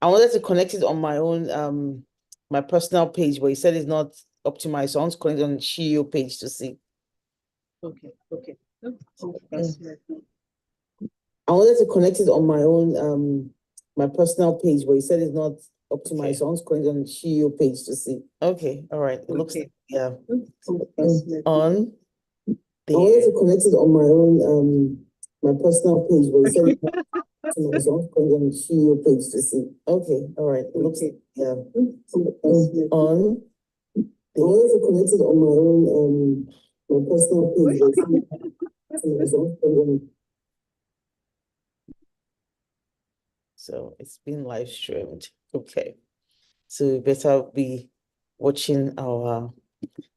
I wanted to connect it on my own my personal page, but he said it's not optimized. So I want to connect it on Shio page to see. Okay. I wanted to connect it on my own my personal page, but he said it's not optimized. Okay. So I want to connect it on Shio page to see. Okay, all right. It looks like, yeah. On the I wanted to connect it on my own my personal page, but he said it's not optimized. So I want to connect it on Shio page to see. Okay, all right. It looks like, yeah. On the I wanted to connect it on my own my personal page, but he said it's not optimized. So I want to connect it on So it's been live streamed. Okay. So you better be watching our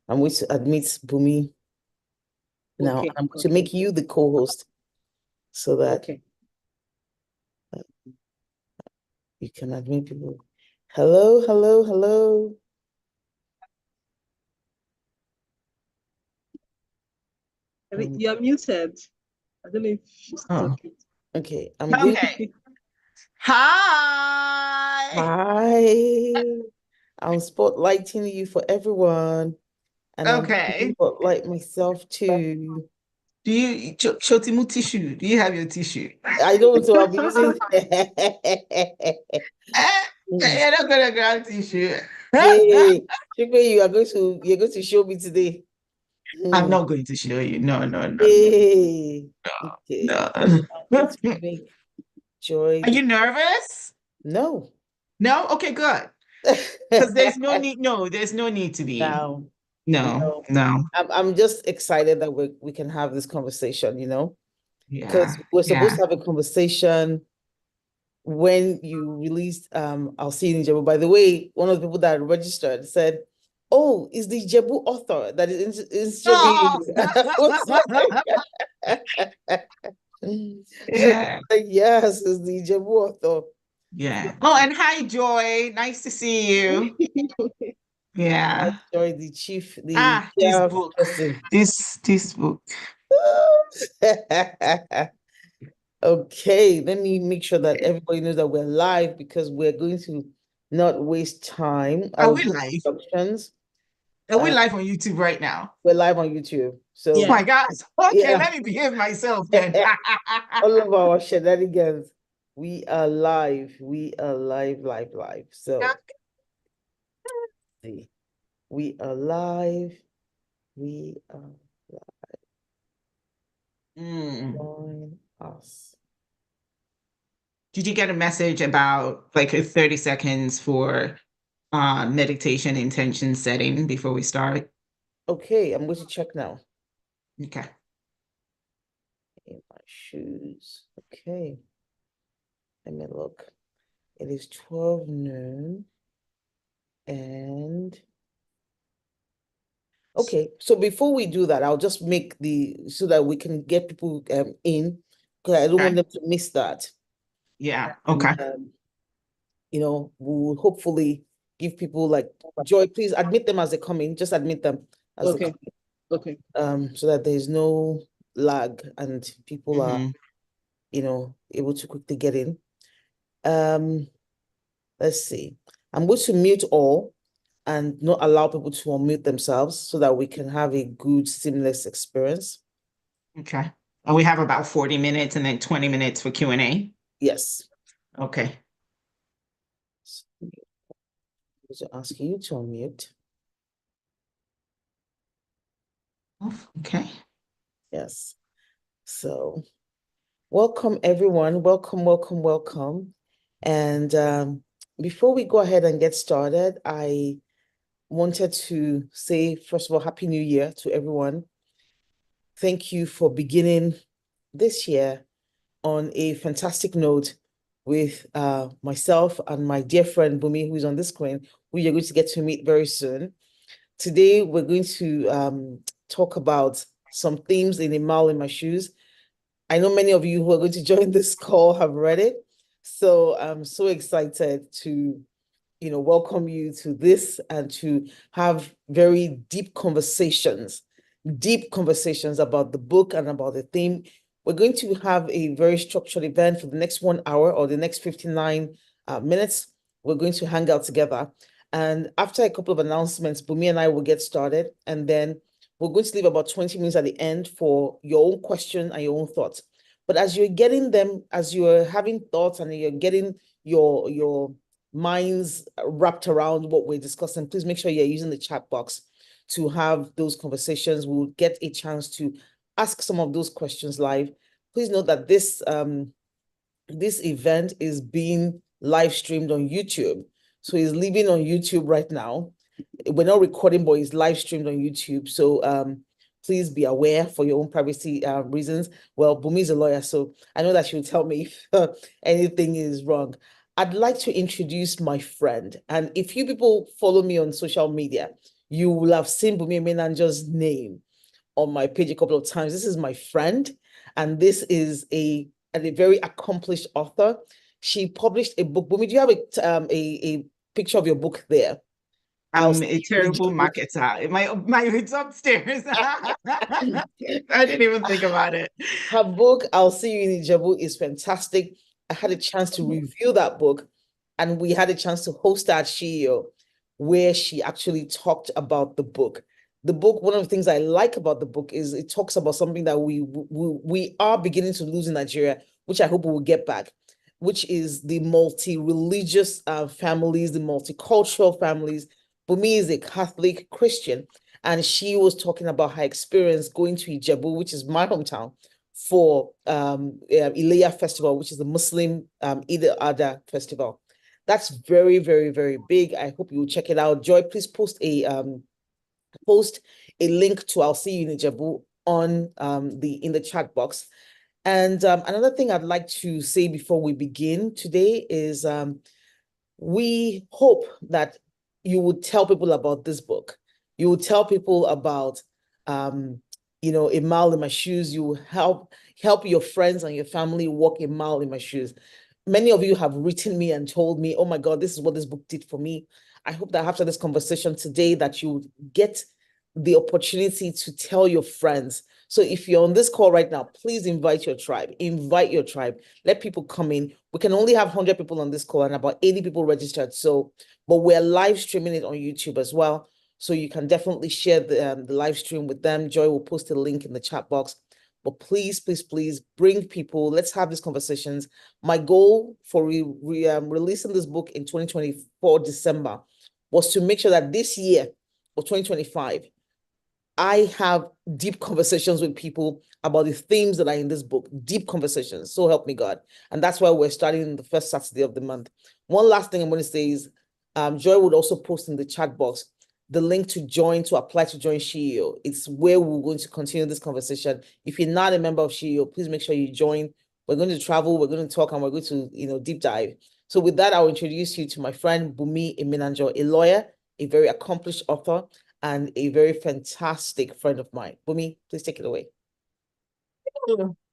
I'm going to admit Bunmi now. Okay. I'm going to make you the co-host so that you can admit people. Hello, hello, hello. You're muted. I don't know if she's talking. Okay. I'm going. Hi. Hi. I'm spotlighting you for everyone. And I'm going to spotlight myself too. Do you Shotimu tissue? Do you have your tissue? I don't, so I'll be using You're not gonna grab tissue. Hey, you're going to show me today. I'm not going to show you. No. Hey. No. Okay. No. Joy. Are you nervous? No. No? Okay, good. Because there's no need. No, there's no need to be. No. I'm just excited that we can have this conversation, because we're supposed to have a conversation when you released I'll see you in Ijebu. By the way, one of the people that registered said, "Oh, is the Ijebu author that is Yeah. Yes, it's the Ijebu author." Yeah. Oh, and hi, Joy. Nice to see you. Yeah. Joy, the chief, this book. person. This book. Okay, let me make sure that everybody knows that we're live because we're going to not waste time. Are we live? Are we live on YouTube right now? We're live on YouTube. So, oh my God. Okay, let me behave myself then. All of our shenanigans. We are live. We are live. So, see, we are live. We are live. Join us. Did you get a message about like 30 seconds for meditation intention setting before we start? Okay, I'm going to check now. Okay. In my shoes. Okay. Let me look. It is 12 noon. And okay, so before we do that, I'll just make so that we can get people in, because I don't want them to miss that. Yeah. Okay. We will hopefully give people like Joy. Please admit them as they come in. Just admit them as they come in. Okay. So that there's no lag and people are, able to quickly get in. Let's see. I'm going to mute all and not allow people to unmute themselves so that we can have a good, seamless experience. Okay. And we have about 40 minutes and then 20 minutes for Q&A? Yes. Okay. So ask you to unmute. Okay. Yes. So welcome, everyone. Welcome. And before we go ahead and get started, I wanted to say, first of all, Happy New Year to everyone. Thank you for beginning this year on a fantastic note with myself and my dear friend Bunmi, who's on the screen, who you're going to get to meet very soon. Today, we're going to talk about some themes in A Mile in My Shoes. I know many of you who are going to join this call have read it. So I'm so excited to welcome you to this and to have very deep conversations about the book and about the theme. We're going to have a very structured event for the next 1 hour or the next 59 minutes. We're going to hang out together. And after a couple of announcements, Bunmi and I will get started. And then we're going to leave about 20 minutes at the end for your own question and your own thoughts. But as you're getting them, as you're having thoughts and you're getting your minds wrapped around what we're discussing, please make sure you're using the chat box to have those conversations. We'll get a chance to ask some of those questions live. Please note that this event is being live streamed on YouTube. So it's living on YouTube right now. We're not recording, but it's live streamed on YouTube. So please be aware for your own privacy reasons. Well, Bunmi is a lawyer, so I know that she'll tell me if anything is wrong. I'd like to introduce my friend. And if you people follow me on social media, you will have seen Bunmi Emenanjo's name on my page a couple of times. This is my friend, and this is a very accomplished author. She published a book. Bunmi, do you have a picture of your book there? I'm a terrible marketer. My it's upstairs. I didn't even think about it. Her book, I'll See You in Ijebu, is fantastic. I had a chance to review that book, and we had a chance to host that CEO where she actually talked about the book. The book, one of the things I like about the book is it talks about something that we are beginning to lose in Nigeria, which I hope we will get back, which is the multi-religious families, the multicultural families. Bunmi is a Catholic Christian, and she was talking about her experience going to Ijebu, which is my hometown, for Ileya Festival, which is the Muslim Eid al-Adha festival. That's very, very, very big. I hope you will check it out. Joy, please post a link to I'll See You in Ijebu on in the chat box. And another thing I'd like to say before we begin today is we hope that you would tell people about this book. You would tell people about a mile in my shoes. You help your friends and your family walk a mile in my shoes. Many of you have written me and told me, oh my God, this is what this book did for me. I hope that after this conversation today that you get the opportunity to tell your friends. So if you're on this call right now, please invite your tribe. Invite your tribe. Let people come in. We can only have 100 people on this call and about 80 people registered. But we're live streaming it on YouTube as well. So you can definitely share the live stream with them. Joy will post a link in the chat box. But please, please, please bring people. Let's have these conversations. My goal for releasing this book in 2024 December was to make sure that this year of 2025, I have deep conversations with people about the themes that are in this book, deep conversations. So help me God. And that's why we're starting the first Saturday of the month. One last thing I'm going to say is Joy would also post in the chat box the link to apply to join SheEO. It's where we're going to continue this conversation. If you're not a member of SheEO, please make sure you join. We're going to travel, we're going to talk, and we're going to, deep dive. So with that, I'll introduce you to my friend, Bunmi Emenanjo, a lawyer, a very accomplished author, and a very fantastic friend of mine. Bunmi, please take it away.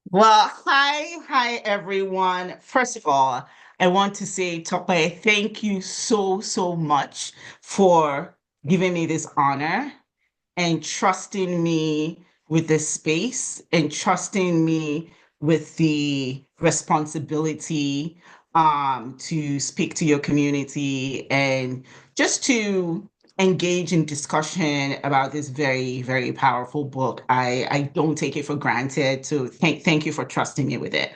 Well, hi, everyone. First of all, I want to say, Tope, thank you so, so much for giving me this honor and trusting me with this space and trusting me with the responsibility to speak to your community and just to engage in discussion about this very, very powerful book. I don't take it for granted. So thank you for trusting me with it.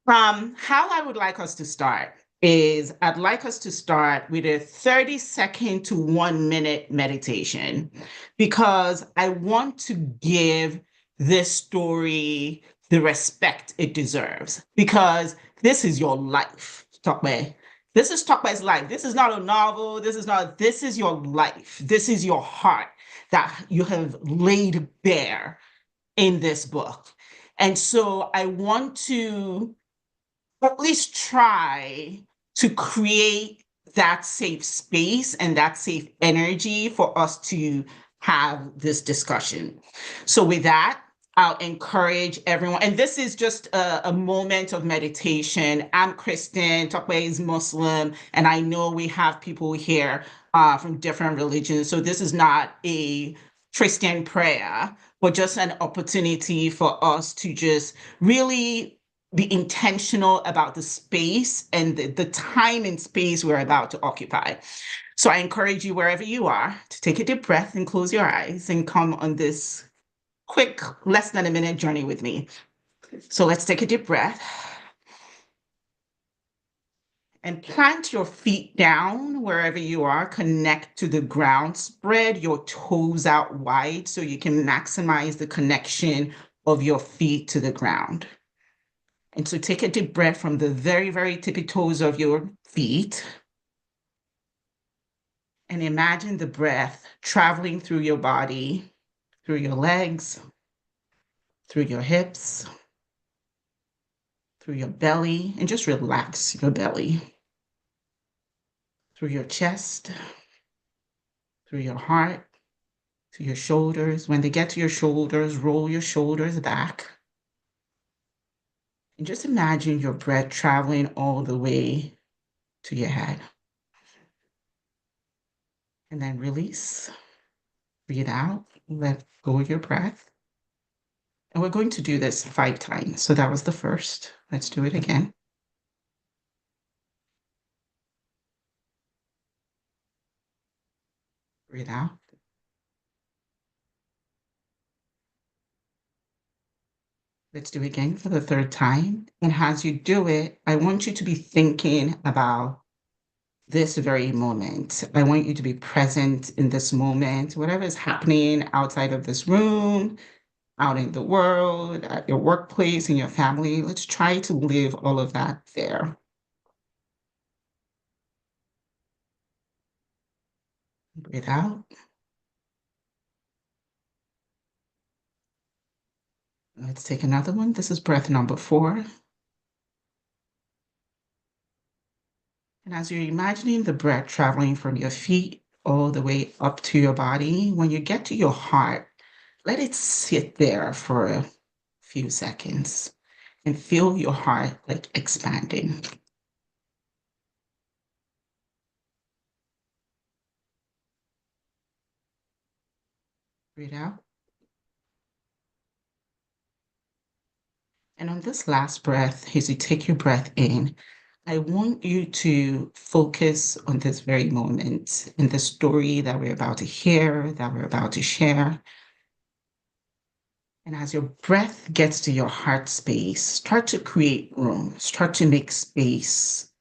How I would like us to start is I'd like us to start with a 30-second to 1-minute meditation because I want to give this story the respect it deserves because this is your life, Tope. This is Tope's life. This is not a novel. This is your life. This is your heart that you have laid bare in this book. And so I want to at least try to create that safe space and that safe energy for us to have this discussion. So with that, I'll encourage everyone, and this is just a moment of meditation. I'm Christian, Tope is Muslim, and I know we have people here from different religions. So this is not a Christian prayer, but just an opportunity for us to just really be intentional about the space and the time and space we're about to occupy. So I encourage you, wherever you are, to take a deep breath and close your eyes and come on this quick, less than a minute journey with me. So let's take a deep breath. And plant your feet down wherever you are. Connect to the ground. Spread your toes out wide so you can maximize the connection of your feet to the ground. And so take a deep breath from the very, very tippy toes of your feet. And imagine the breath traveling through your body, through your legs, through your hips, through your belly, and just relax your belly. Through your chest, through your heart, to your shoulders. When they get to your shoulders, roll your shoulders back. And just imagine your breath traveling all the way to your head. And then release. Breathe out. Let go of your breath. And we're going to do this 5 times. So that was the first. Let's do it again. Breathe out. Let's do it again for the 3rd time. And as you do it, I want you to be thinking about this very moment. I want you to be present in this moment, whatever is happening outside of this room, out in the world, at your workplace, in your family. Let's try to live all of that there. Breathe out. Let's take another one. This is breath number 4. And as you're imagining the breath traveling from your feet all the way up to your body, when you get to your heart, let it sit there for a few seconds and feel your heart like expanding. Breathe out. And on this last breath, as you take your breath in, I want you to focus on this very moment in the story that we're about to hear, that we're about to share. And as your breath gets to your heart space, start to create room, start to make space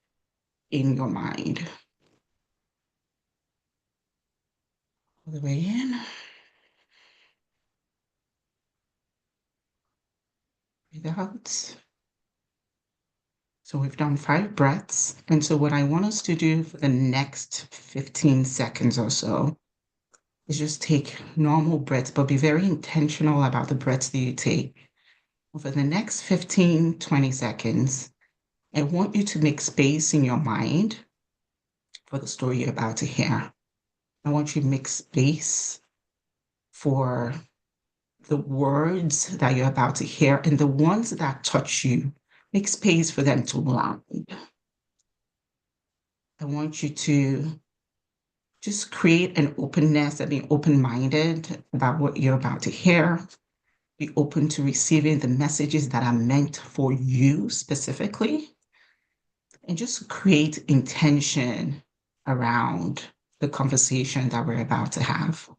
in your mind. All the way in. Breathe out. So we've done 5 breaths. And so what I want us to do for the next 15 seconds or so is just take normal breaths, but be very intentional about the breaths that you take. For the next 15, 20 seconds, I want you to make space in your mind for the story you're about to hear. I want you to make space for the words that you're about to hear and the ones that touch you. Make space for them to land. I want you to just create an openness and be open-minded about what you're about to hear. Be open to receiving the messages that are meant for you specifically. And just create intention around the conversation that we're about to have.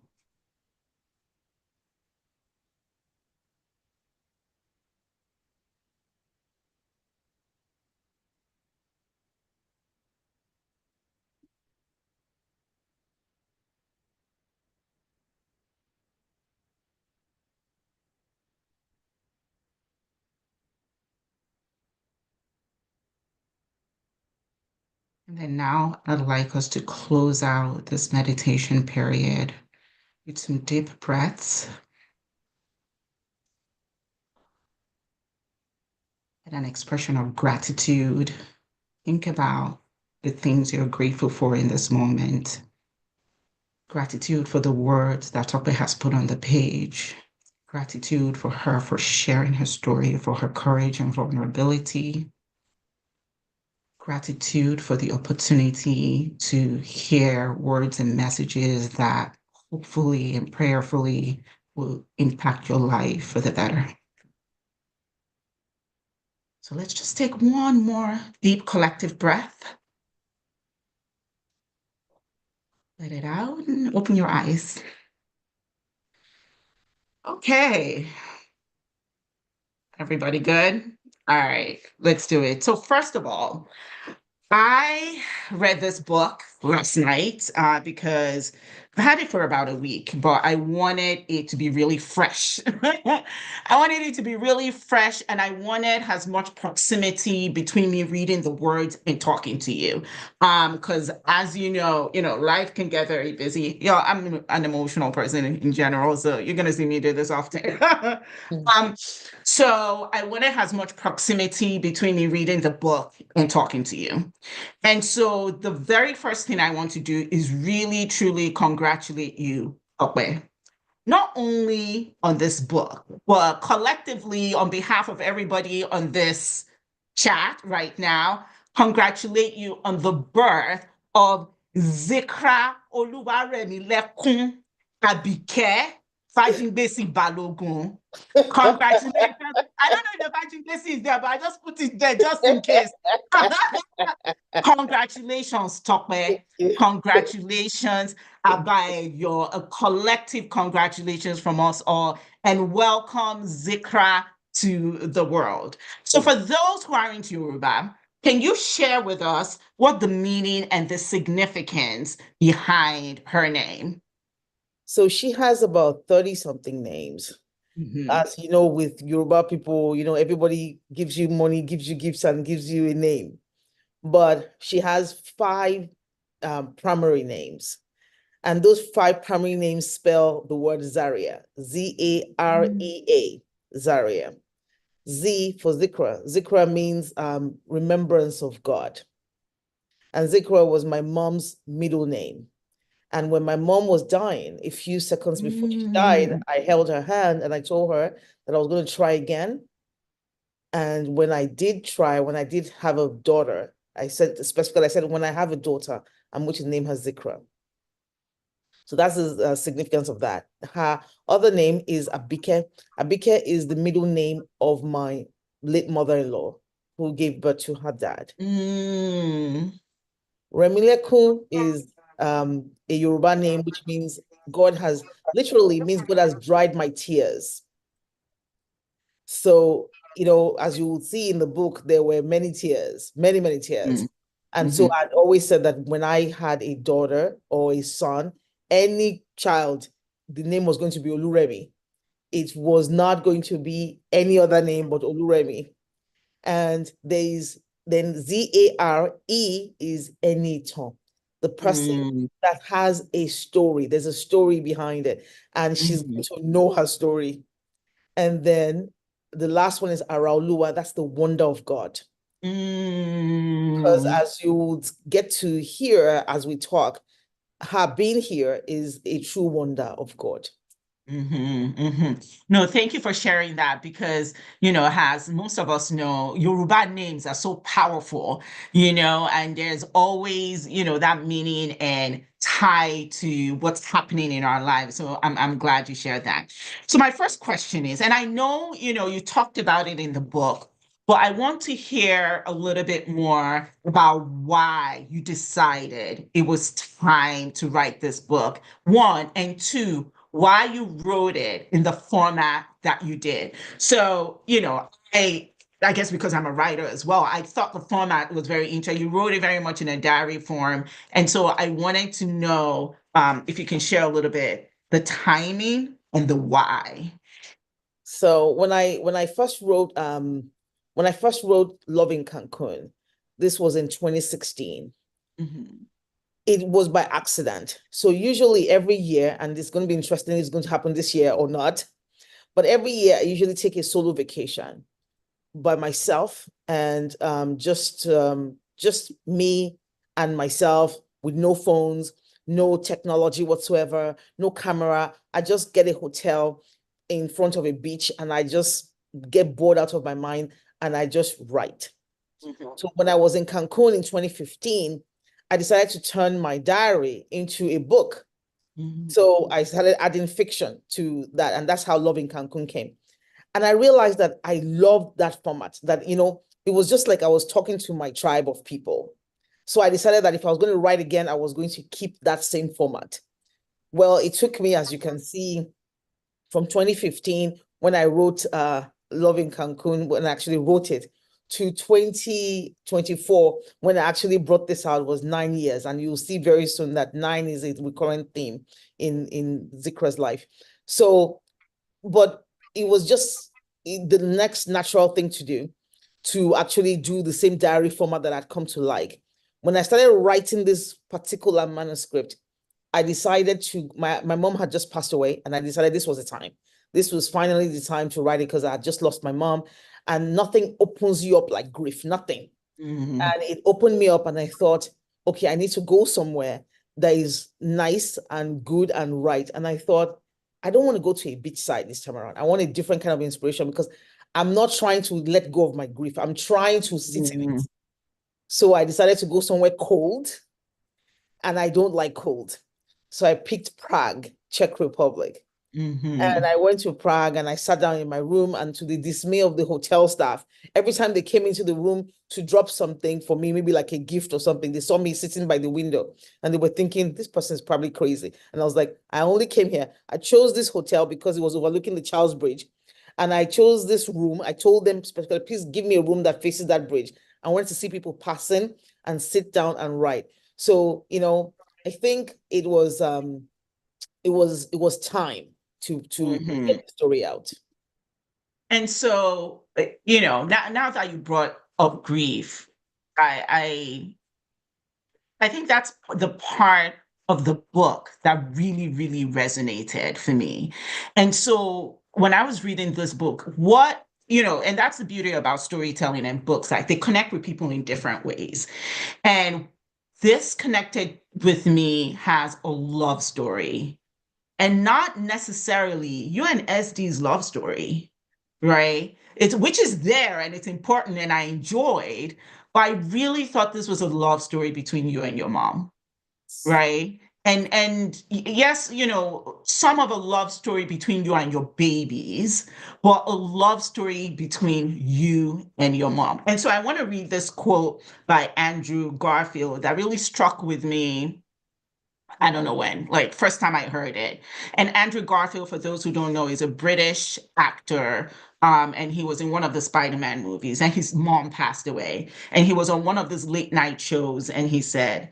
And then now I'd like us to close out this meditation period with some deep breaths and an expression of gratitude. Think about the things you're grateful for in this moment. Gratitude for the words that Tope has put on the page. Gratitude for her for sharing her story, for her courage and vulnerability. Gratitude for the opportunity to hear words and messages that hopefully and prayerfully will impact your life for the better. So let's just take one more deep collective breath. Let it out and open your eyes. Okay. Everybody good? All right, let's do it. So first of all, I read this book last night because I had it for about a week, but I wanted it to be really fresh. I wanted it to be really fresh, and I wanted as much proximity between me reading the words and talking to you. Because as you know, life can get very busy. I'm an emotional person in general, so you're gonna see me do this often. Um, so I wanted as much proximity between me reading the book and talking to you. And so the very first thing I want to do is really, truly congratulate you, Tope, not only on this book, but collectively on behalf of everybody on this chat right now, congratulate you on the birth of Zikra Oluwaremilekun Abike Fajingbesi Balogun. Congratulations. I don't know if the Fajingbesi is there, but I just put it there just in case. Congratulations, Tope. Congratulations, Abayo. A collective congratulations from us all, and welcome Zikra to the world. So for those who are into Yoruba, can you share with us what the meaning and the significance behind her name? So she has about 30 something names. Mhm. As you know, with Yoruba people, everybody gives you money, gives you gifts, and gives you a name. But she has 5 primary names. And those 5 primary names spell the word Zaria, Zarea, Zaria. Z for Zikra. Zikra means remembrance of God. And Zikra was my mom's middle name. And when my mom was dying, a few seconds before she died, I held her hand and I told her that I was going to try again. And when I did have a daughter, I said when I have a daughter, I'm going to name her Zikra. So that's the significance of that. Her other name is Abike. Abike is the middle name of my late mother-in-law who gave birth to her dad. Remilekun is a Yoruba name, which means God has dried my tears. So, as you will see in the book, there were many tears, many, many tears. And so I'd always said that when I had a daughter or a son, any child, the name was going to be Oluremi. It was not going to be any other name but Oluremi. And then Zare is Eniton, the person that has a story. There's a story behind it, and she's going to know her story. And then the last one is Araulua. That's the wonder of God. Because as you would get to hear as we talk, her being here is a true wonder of God. No, thank you for sharing that because, as most of us know, Yoruba names are so powerful, and there's always, that meaning and tie to what's happening in our lives. So I'm glad you shared that. So my first question is, and I know, you talked about it in the book, but I want to hear a little bit more about why you decided it was time to write this book, one, and two, why you wrote it in the format that you did. So, I guess because I'm a writer as well, I thought the format was very interesting. You wrote it very much in a diary form. And so I wanted to know if you can share a little bit the timing and the why. So when I first wrote Love in Cancun, this was in 2016. It was by accident. So usually every year, and it's going to be interesting, it's going to happen this year or not, but every year I usually take a solo vacation by myself and just me and myself with no phones, no technology whatsoever, no camera. I just get a hotel in front of a beach and I just get bored out of my mind and I just write. So when I was in Cancun in 2015, I decided to turn my diary into a book. So I started adding fiction to that, and that's how Love in Cancun came. And I realized that I loved that format, that, it was just like I was talking to my tribe of people. So I decided that if I was going to write again, I was going to keep that same format. Well, it took me, as you can see, from 2015 when I wrote Love in Cancun, when I actually wrote it, to 2024 when I actually brought this out, was 9 years. And you'll see very soon that 9 is a recurrent theme in Zikra's life. So, but it was just the next natural thing to do, to actually do the same diary format that I'd come to like. When I started writing this particular manuscript, I decided to, my mom had just passed away, and I decided this was the time. This was finally the time to write it, because I had just lost my mom, and nothing opens you up like grief, nothing. Mhm. And it opened me up, and I thought, okay, I need to go somewhere that is nice and good and right. And I thought, I don't want to go to a beachside this time around. I want a different kind of inspiration, because I'm not trying to let go of my grief. I'm trying to sit in it. So I decided to go somewhere cold, and I don't like cold. So I picked Prague, Czech Republic. And I went to Prague, and I sat down in my room, and to the dismay of the hotel staff, every time they came into the room to drop something for me, maybe like a gift or something, they saw me sitting by the window, and they were thinking, this person is probably crazy. And I was like, I only came here. I chose this hotel because it was overlooking the Charles Bridge. And I chose this room. I told them specifically, please give me a room that faces that bridge. I wanted to see people passing and sit down and write. So, I think it was time to get the story out. And so, now that you brought up grief, I think that's the part of the book that really, really resonated for me. And so when I was reading this book, and that's the beauty about storytelling and books, like they connect with people in different ways. And this connected with me has a love story, and not necessarily you and SD's love story, right? Which is there and it's important and I enjoyed, but I really thought this was a love story between you and your mom, right? And yes, some of a love story between you and your babies, but a love story between you and your mom. And so I want to read this quote by Andrew Garfield that really struck with me. I don't know when, like first time I heard it. And Andrew Garfield, for those who don't know, is a British actor. And he was in one of the Spider-Man movies, and his mom passed away. And he was on one of these late night shows, and he said,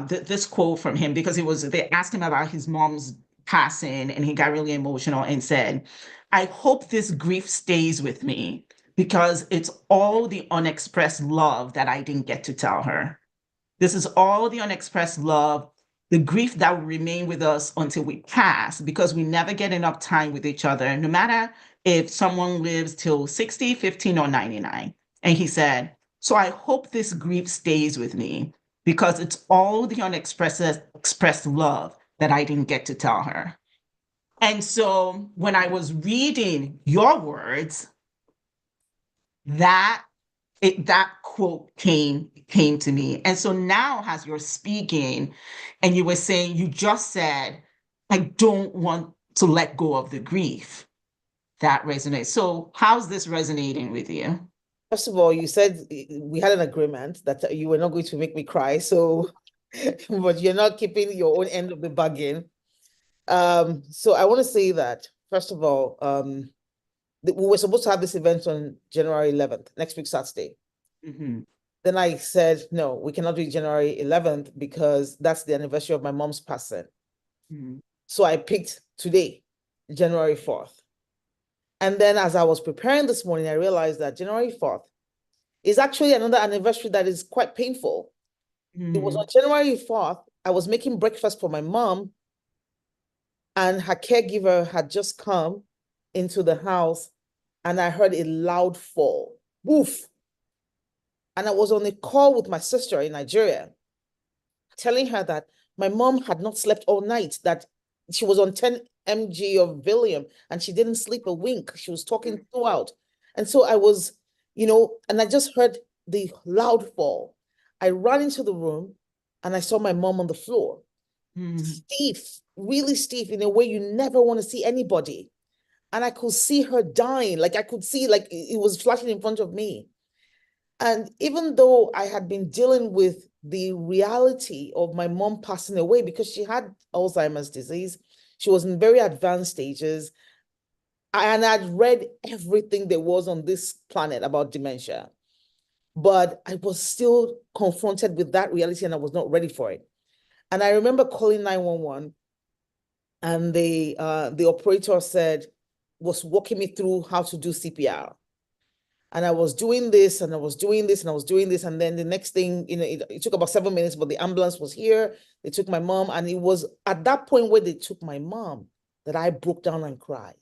this quote from him, because they asked him about his mom's passing, and he got really emotional and said, I hope this grief stays with me because it's all the unexpressed love that I didn't get to tell her. This is all the unexpressed love, the grief that will remain with us until we pass, because we never get enough time with each other, no matter if someone lives till 60, 15, or 99. And he said, so I hope this grief stays with me because it's all the expressed love that I didn't get to tell her. And so when I was reading your words, that quote came to me. And so now as you're speaking and you were saying, you just said, I don't want to let go of the grief, that resonates. So how's this resonating with you? First of all, you said we had an agreement that you were not going to make me cry. So, but you're not keeping your own end of the bargain. So I want to say that, first of all, we were supposed to have this event on January 11th, next week, Saturday. Then I said, no, we cannot do it January 11th because that's the anniversary of my mom's passing. So I picked today, January 4th. And then as I was preparing this morning, I realized that January 4th is actually another anniversary that is quite painful. It was on January 4th, I was making breakfast for my mom, and her caregiver had just come into the house, and I heard a loud fall. Woof. And I was on a call with my sister in Nigeria, telling her that my mom had not slept all night, that she was on 10 mg of Valium and she didn't sleep a wink. She was talking throughout. And so I was, and I just heard the loud fall. I ran into the room and I saw my mom on the floor, stiff, really stiff, in a way you never want to see anybody. And I could see her dying. Like I could see, like it was flashing in front of me. And even though I had been dealing with the reality of my mom passing away because she had Alzheimer's disease, she was in very advanced stages. And I'd read everything there was on this planet about dementia. But I was still confronted with that reality and I was not ready for it. And I remember calling 911 and the operator was walking me through how to do CPR. And I was doing this and I was doing this and I was doing this. And then the next thing, it took about 7 minutes, but the ambulance was here. They took my mom. And it was at that point where they took my mom that I broke down and cried.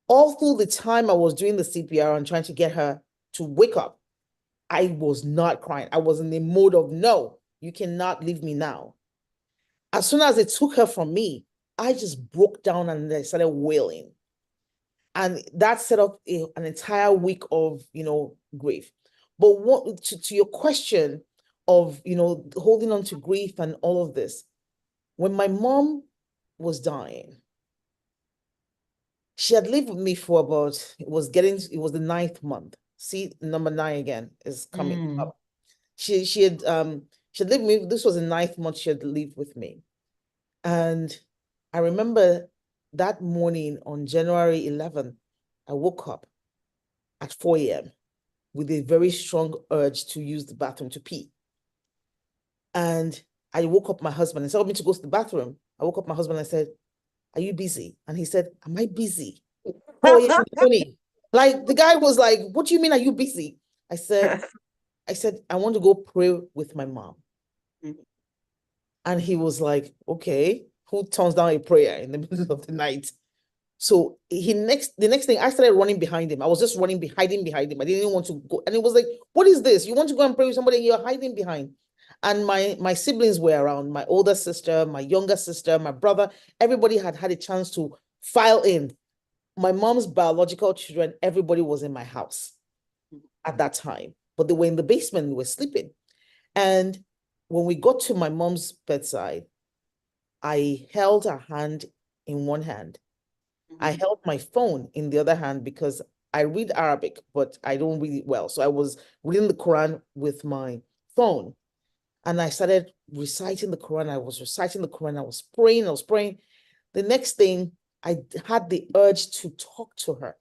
All through the time I was doing the CPR and trying to get her to wake up, I was not crying. I was in the mode of, no, you cannot leave me now. As soon as they took her from me, I just broke down and I started wailing. And that set up an entire week of, grief. But what to your question of, holding on to grief and all of this, when my mom was dying, she had lived with me for about, it was the 9th month. See, number 9 again is coming up. She had lived with me, this was the 9th month she had lived with me. And I remember that morning on January 11th, I woke up at 4 a.m. with a very strong urge to use the bathroom to pee. And I woke up my husband and told me to go to the bathroom. I woke up my husband and I said, are you busy? And he said, am I busy? 4 a.m. in the morning. Like the guy was like, what do you mean, are you busy? I said, I want to go pray with my mom. And he was like, okay, who turns down a prayer in the middle of the night? So the next thing, I started running behind him. I was just hiding behind him. I didn't want to go. And it was like, what is this? You want to go and pray with somebody and you're hiding behind? And my siblings were around, my older sister, my younger sister, my brother, everybody had a chance to file in. My mom's biological children, everybody was in my house at that time, but they were in the basement, they were sleeping. And when we got to my mom's bedside, I held her hand in one hand. I held my phone in the other hand because I read Arabic, but I don't read it well. So I was reading the Quran with my phone. And I started reciting the Quran. I was reciting the Quran. I was praying. The next thing, I had the urge to talk to her,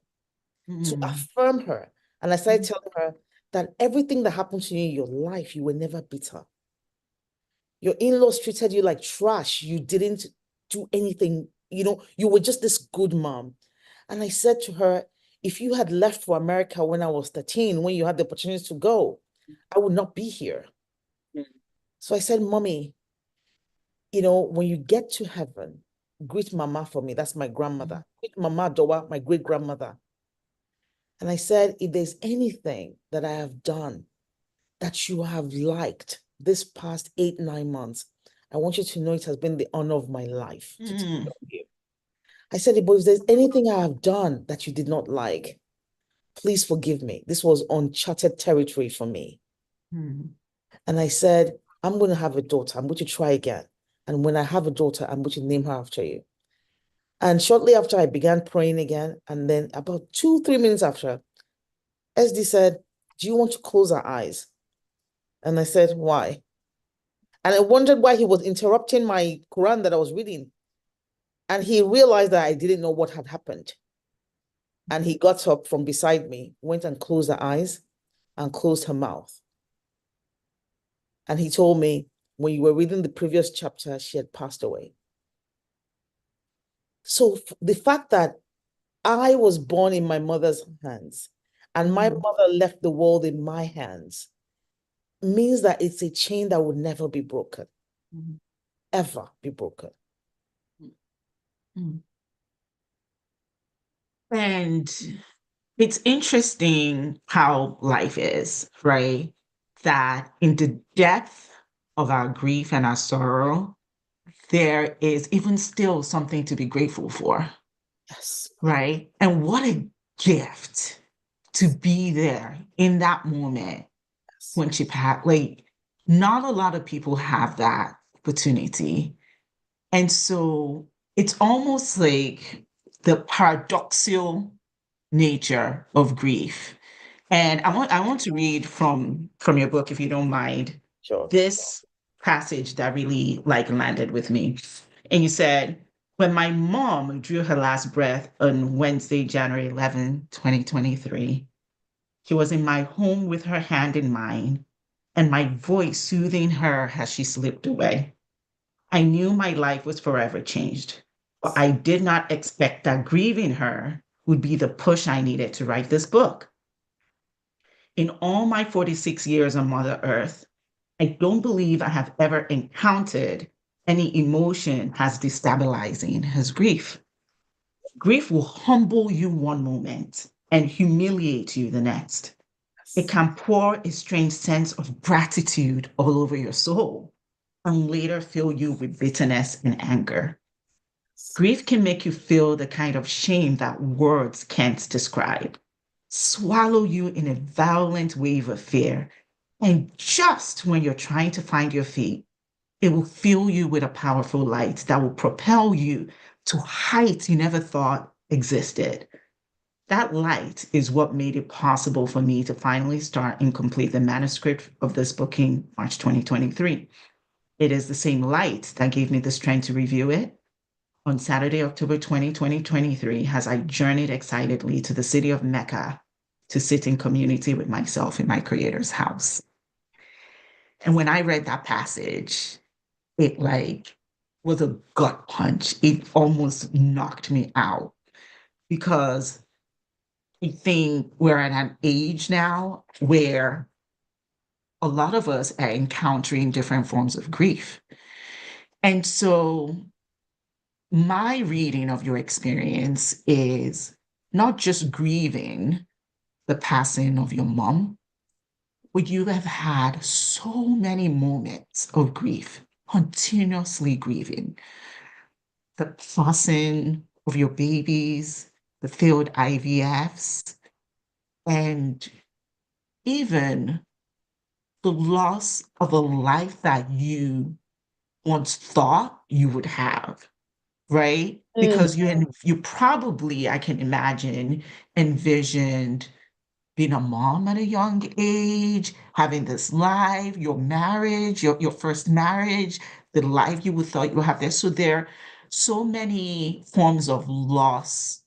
to affirm her. And I started telling her that everything that happened to you in your life, you were never bitter. Your in-laws treated you like trash. You didn't do anything. You were just this good mom. And I said to her, if you had left for America when I was 13, when you had the opportunity to go, I would not be here. So I said, Mommy, when you get to heaven, greet Mama for me. That's my grandmother. Greet Mama Dowa, my great-grandmother. And I said, if there's anything that I have done that you have liked this past 8-9 months, I want you to know it has been the honor of my life to take care of you. I said, but if there's anything I have done that you did not like, please forgive me. This was uncharted territory for me. And I said, I'm going to have a daughter. I'm going to try again. And when I have a daughter, I'm going to name her after you. And shortly after, I began praying again. And then about 2-3 minutes after, SD said, do you want to close our eyes? And I said, why? And I wondered why he was interrupting my Quran that I was reading. And he realized that I didn't know what had happened. And he got up from beside me, went and closed her eyes and closed her mouth. And he told me, when you were reading the previous chapter, she had passed away. So the fact that I was born in my mother's hands and my mother left the world in my hands means that it's a chain that will never be broken, ever be broken. And it's interesting how life is, right? That in the depth of our grief and our sorrow, there is even still something to be grateful for. Yes. Right? And what a gift to be there in that moment when she passed. Like, not a lot of people have that opportunity. And so it's almost like the paradoxical nature of grief And I want to read from your book, if you don't mind, Sure. this passage that really like landed with me. And you said, when my mom drew her last breath on Wednesday, January 11, 2023, she was in my home with her hand in mine and my voice soothing her as she slipped away. I knew my life was forever changed, but I did not expect that grieving her would be the push I needed to write this book. In all my 46 years on Mother Earth, I don't believe I have ever encountered any emotion as destabilizing as grief. Grief will humble you one moment and humiliate you the next. It can pour a strange sense of gratitude all over your soul and later fill you with bitterness and anger. Grief can make you feel the kind of shame that words can't describe, swallow you in a violent wave of fear. And just when you're trying to find your feet, it will fill you with a powerful light that will propel you to heights you never thought existed. That light is what made it possible for me to finally start and complete the manuscript of this book in March 2023. It is the same light that gave me the strength to review it on Saturday, October 20, 2023, as I journeyed excitedly to the city of Mecca to sit in community with myself in my Creator's house. And when I read that passage, it like was a gut punch. It almost knocked me out because I think we're at an age now where a lot of us are encountering different forms of grief. And so my reading of your experience is not just grieving the passing of your mom, but you have had so many moments of grief, continuously grieving the passing of your babies, the failed IVFs, and even the loss of a life that you once thought you would have, right? Because you probably, I can imagine, envisioned being a mom at a young age, having this life, your marriage, your first marriage, the life you would thought you would have there. So there are so many forms of loss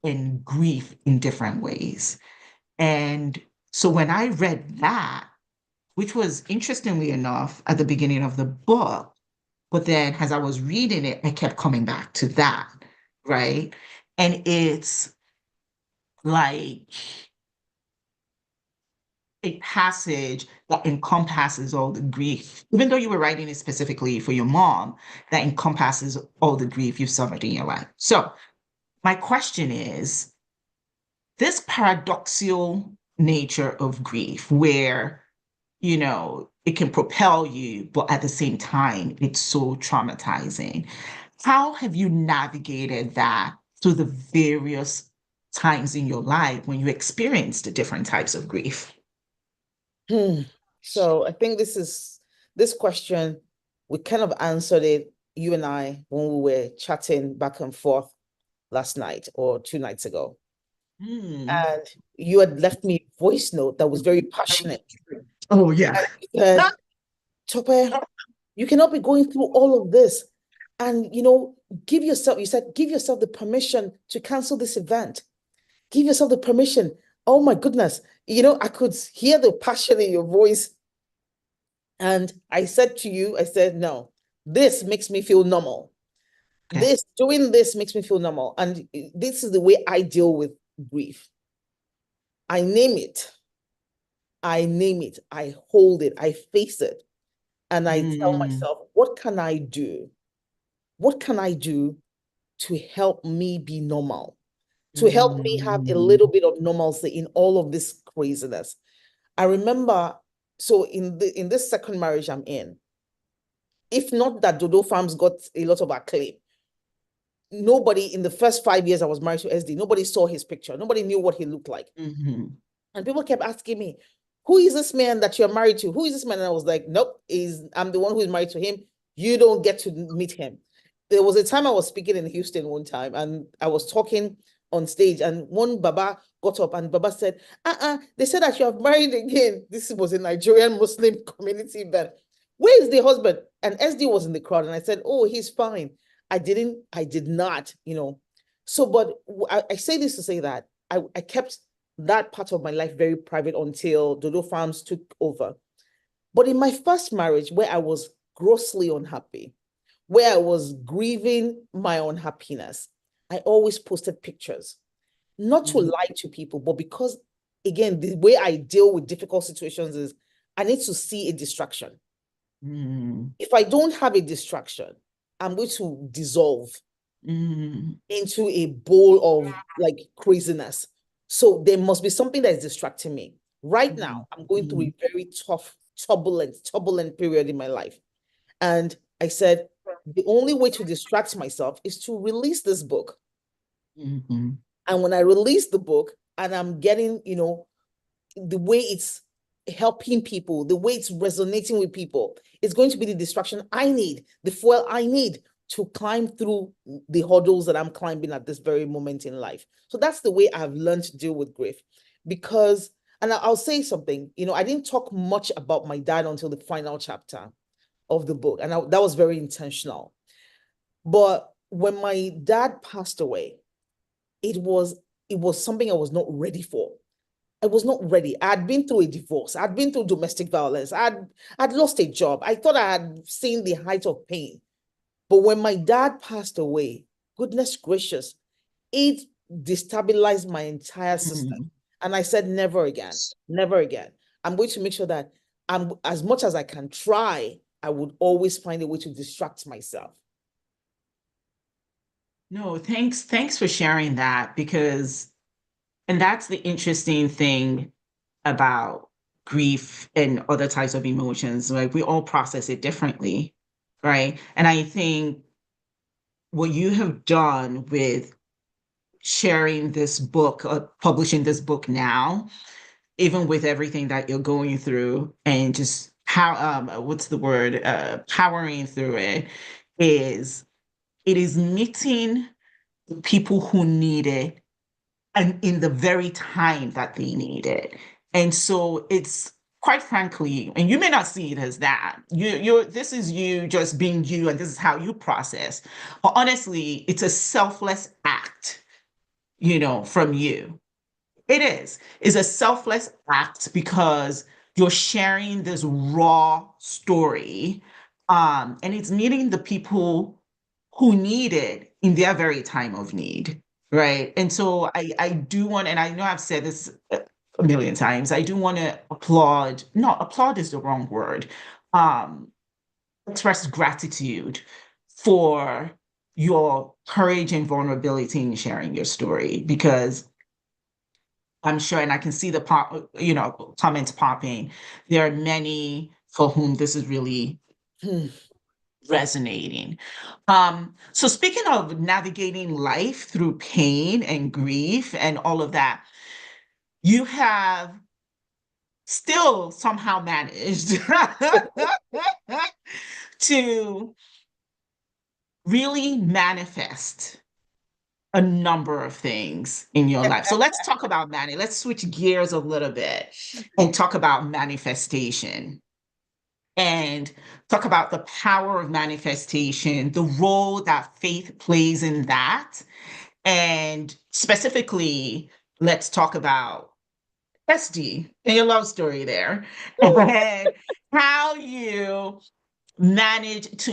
and grief in different ways. And so when I read that, which was interestingly enough at the beginning of the book, but then as I was reading it, I kept coming back to that, right? And it's like a passage that encompasses all the grief, even though you were writing it specifically for your mom, that encompasses all the grief you've suffered in your life. So my question is, this paradoxical nature of grief where, it can propel you, but at the same time, it's so traumatizing. How have you navigated that through the various times in your life when you experienced the different types of grief? So I think this question, we kind of answered it, you and I, when we were chatting back and forth last night or 2 nights ago. And you had left me a voice note that was very passionate. Oh, yeah. And Tope, you cannot be going through all of this. And, you said, give yourself the permission to cancel this event. Give yourself the permission. Oh my goodness. I could hear the passion in your voice. And I said to you, I said, no, this makes me feel normal. Okay. Doing this makes me feel normal. And this is the way I deal with grief. I name it. I hold it. I face it. And I tell myself, what can I do? What can I do to help me be normal? To help me have a little bit of normalcy in all of this craziness. I remember, so in this second marriage I'm in, if not that Dodo Farms got a lot of acclaim, nobody in the first 5 years I was married to SD, nobody saw his picture. Nobody knew what he looked like. And people kept asking me, who is this man that you're married to? Who is this man? And I was like, nope, I'm the one who is married to him. You don't get to meet him. There was a time I was speaking in Houston one time, and I was talking on stage, and one Baba got up and Baba said, they said that you have married again. This was a Nigerian Muslim community event. Where is the husband? And SD was in the crowd, and I said, oh, he's fine. I did not, So, but I say this to say that I kept that part of my life very private until Dodo Farms took over. But in my first marriage, where I was grossly unhappy, where I was grieving my unhappiness, I always posted pictures, not to lie to people, but because, again, the way I deal with difficult situations is I need to see a distraction. If I don't have a distraction, I'm going to dissolve into a bowl of like craziness. So there must be something that is distracting me. Right now, I'm going through a very tough, turbulent period in my life. And I said, the only way to distract myself is to release this book. And when I release the book and I'm getting, the way it's helping people, the way it's resonating with people, it's going to be the distraction I need, the fuel I need to climb through the hurdles that I'm climbing at this very moment in life. So that's the way I've learned to deal with grief. Because, and I'll say something, I didn't talk much about my dad until the final chapter of the book. And that was very intentional. But when my dad passed away, it was something I was not ready for. I was not ready. I had been through a divorce. I'd been through domestic violence. I'd lost a job. I thought I had seen the height of pain. But when my dad passed away, goodness gracious, it destabilized my entire system. And I said, never again, never again. I'm going to make sure that as much as I can try, I would always find a way to distract myself. No, thanks for sharing that, because, and that's the interesting thing about grief and other types of emotions. Like, we all process it differently, right? And I think what you have done with sharing this book, publishing this book now, even with everything that you're going through, and just how, what's the word, powering through it, it is meeting the people who need it and in the very time that they need it. And so it's, quite frankly, and you may not see it as that, this is you just being you, and this is how you process. But honestly, it's a selfless act, from you. It is. It's a selfless act because you're sharing this raw story, and it's meeting the people who need it in their very time of need, right? And so I do want, and I know I've said this a million times, I do want to applaud, no, applaud is the wrong word, express gratitude for your courage and vulnerability in sharing your story, because I'm sure, and I can see the comments popping. There are many for whom this is really resonating. So speaking of navigating life through pain and grief and all of that, you have still somehow managed to really manifest a number of things in your life. So let's talk about let's switch gears a little bit and talk about manifestation, and talk about the power of manifestation, the role that faith plays in that. And specifically, let's talk about SD and your love story there, and how you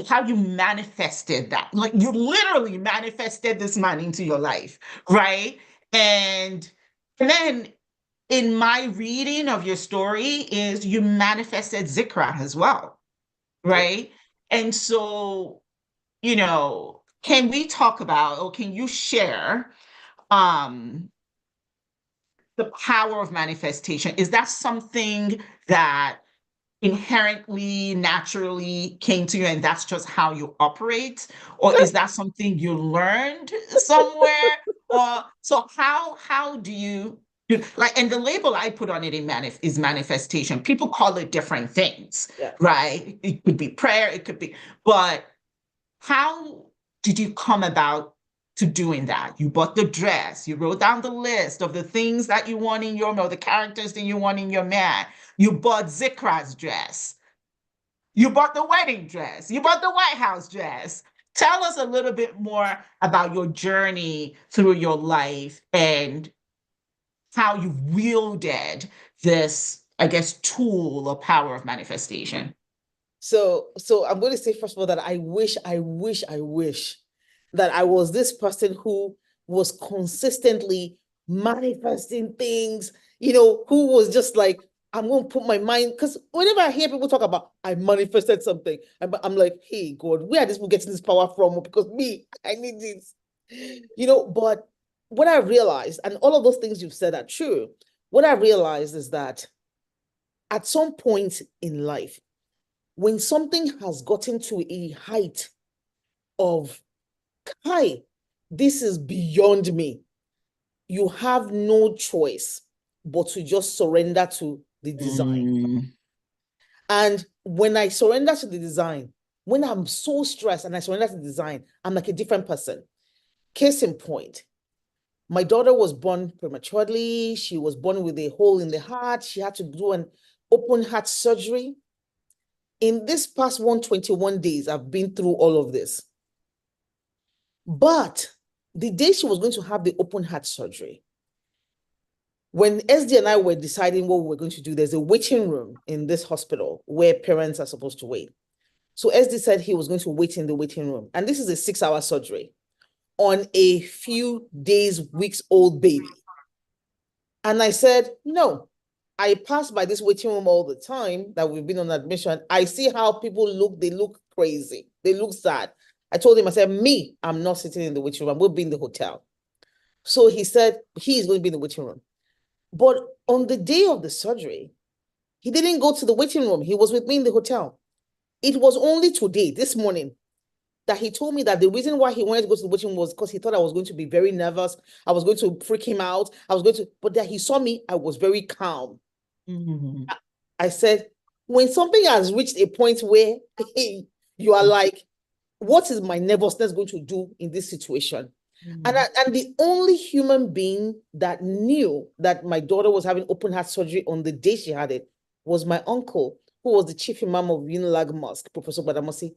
how you manifested that. Like, you literally manifested this man into your life, right? And then, in my reading of your story, is you manifested Zikra as well, right? And so, can we talk about, or can you share the power of manifestation? Is that something that inherently, naturally came to you, and that's just how you operate? Or is that something you learned somewhere? Or so how do you like, and the label I put on it is manifestation. People call it different things, right? It could be prayer, it could be, but how did you come about to doing that. You bought the dress, you wrote down the list of the things that you want in your, or the characters that you want in your man. You bought Zikra's dress. You bought the wedding dress. You bought the White House dress. Tell us a little bit more about your journey through your life and how you wielded this, I guess, tool or power of manifestation. So I'm going to say, first of all, that I wish that I was this person who was consistently manifesting things, who was just like, I'm going to put my mind, because whenever I hear people talk about, I manifested something, I'm like, hey, God, where are these people getting this power from? Because me, I need this, but what I realized, and all of those things you've said are true, what I realized is that at some point in life, when something has gotten to a height of, hi, this is beyond me, you have no choice but to just surrender to the design. And when I surrender to the design, when I'm so stressed and I surrender to the design, I'm like a different person. Case in point, my daughter was born prematurely. She was born with a hole in the heart. She had to do an open heart surgery. In this past 121 days, I've been through all of this. But the day she was going to have the open heart surgery, when SD and I were deciding what we were going to do, there's a waiting room in this hospital where parents are supposed to wait. So SD said he was going to wait in the waiting room. And this is a 6-hour surgery on a few days, weeks old baby. And I said, no. I pass by this waiting room all the time that we've been on admission. I see how people look. They look crazy. They look sad. I told him, I said, me, I'm not sitting in the waiting room. We'll be in the hotel. So he said he's going to be in the waiting room. But on the day of the surgery, he didn't go to the waiting room. He was with me in the hotel. It was only today, this morning, that he told me that the reason why he wanted to go to the waiting room was because he thought I was going to be very nervous. I was going to freak him out. But that he saw me, I was very calm. Mm-hmm. I said, when something has reached a point where you are like, what is my nervousness going to do in this situation? Mm-hmm. And the only human being that knew that my daughter was having open heart surgery on the day she had it was my uncle, who was the chief imam of Unilag Mosque, Professor Badamasi.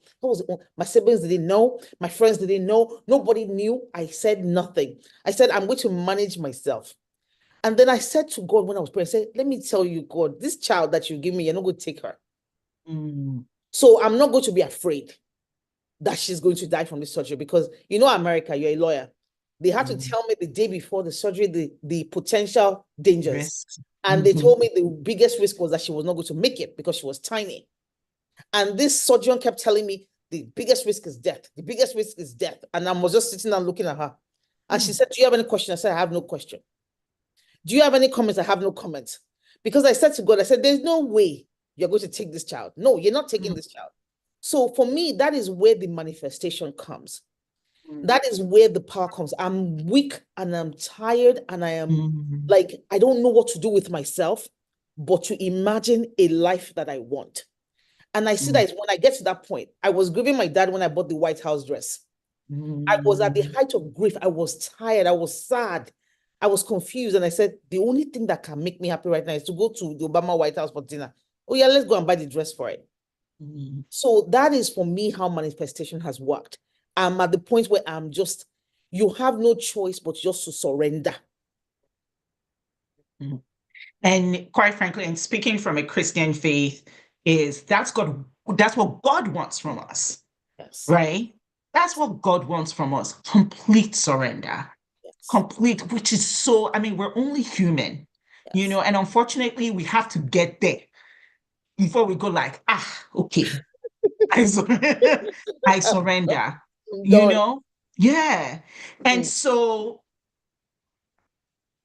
My siblings didn't know. My friends didn't know. Nobody knew. I said nothing. I said, I'm going to manage myself. And then I said to God when I was praying, I said, let me tell you, God, this child that you give me, you're not going to take her. So I'm not going to be afraid that she's going to die from this surgery because, America, you're a lawyer. They had to tell me the day before the surgery, the potential dangers. Risks. And they told me the biggest risk was that she was not going to make it because she was tiny. And this surgeon kept telling me the biggest risk is death. The biggest risk is death. And I was just sitting there looking at her. And she said, do you have any question? I said, I have no question. Do you have any comments? I have no comments. Because I said to God, I said, there's no way you're going to take this child. No, you're not taking this child. So for me, that is where the manifestation comes. That is where the power comes. I'm weak and I'm tired and I am like, I don't know what to do with myself, but to imagine a life that I want. And I see that when I get to that point, I was grieving my dad when I bought the White House dress. I was at the height of grief. I was tired. I was sad. I was confused. And I said, the only thing that can make me happy right now is to go to the Obama White House for dinner. Oh yeah, let's go and buy the dress for it. So that is for me how manifestation has worked. I'm at the point where you have no choice but just to surrender. And quite frankly, and speaking from a Christian faith, that's what God wants from us. Yes. Right? That's what God wants from us. Complete surrender. Yes. Complete, which is so, we're only human, and unfortunately we have to get there before we go like, okay, I surrender, Yeah. And so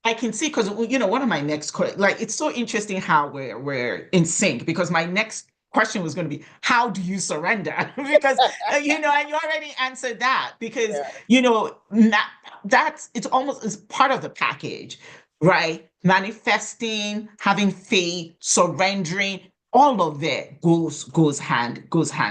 I can see, because, one of my next, it's so interesting how we're in sync, because my next question was going to be, how do you surrender? Because, and you already answered that, because, it's almost as part of the package, right? Manifesting, having faith, surrendering, all of it goes hand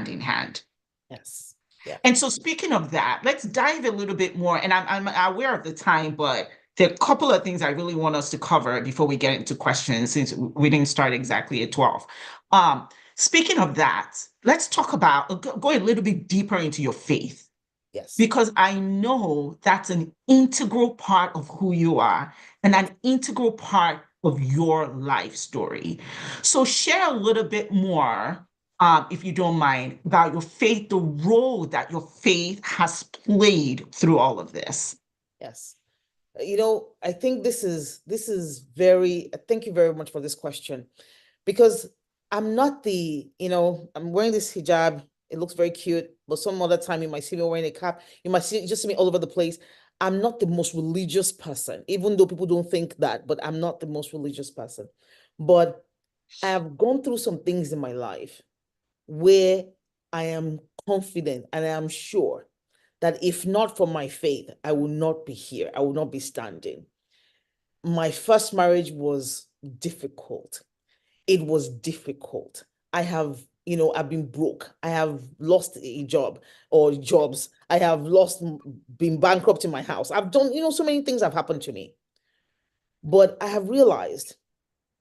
in hand. Yes. And so speaking of that, let's dive a little bit more. And I'm aware of the time, but there are a couple of things I really want us to cover before we get into questions, since we didn't start exactly at 12. Speaking of that, let's talk about, go a little bit deeper into your faith. Yes. Because I know that's an integral part of who you are and an integral part of your life story. So share a little bit more, if you don't mind, about your faith, the role that your faith has played through all of this. Yes. I think this is very, thank you very much for this question, because I'm not I'm wearing this hijab. It looks very cute, but some other time you might see me wearing a cap. You might just see me all over the place. I'm not the most religious person, even though people don't think that, but I'm not the most religious person. But I have gone through some things in my life where I am confident and I am sure that if not for my faith, I will not be here. I will not be standing. My first marriage was difficult. It was difficult. I've been broke. I have lost a job or jobs. I have been bankrupt in my house. I've done, so many things have happened to me. But I have realized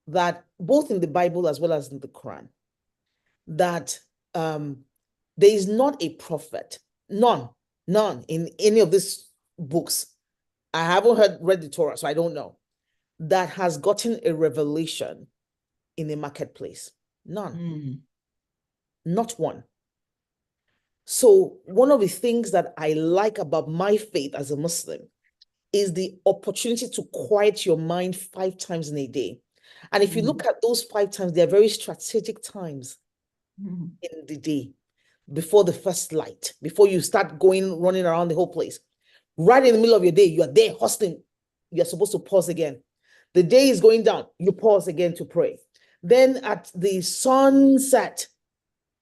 that both in the Bible as well as in the Quran, that there is not a prophet, none in any of these books. I haven't read the Torah, so I don't know, that has gotten a revelation in a marketplace. None. Not one. So one of the things that I like about my faith as a Muslim is the opportunity to quiet your mind 5 times in a day. And if you look at those 5 times, they're very strategic times in the day, before the first light, before you start running around the whole place. Right in the middle of your day, you are there hustling. You're supposed to pause again. The day is going down, you pause again to pray. Then at the sunset,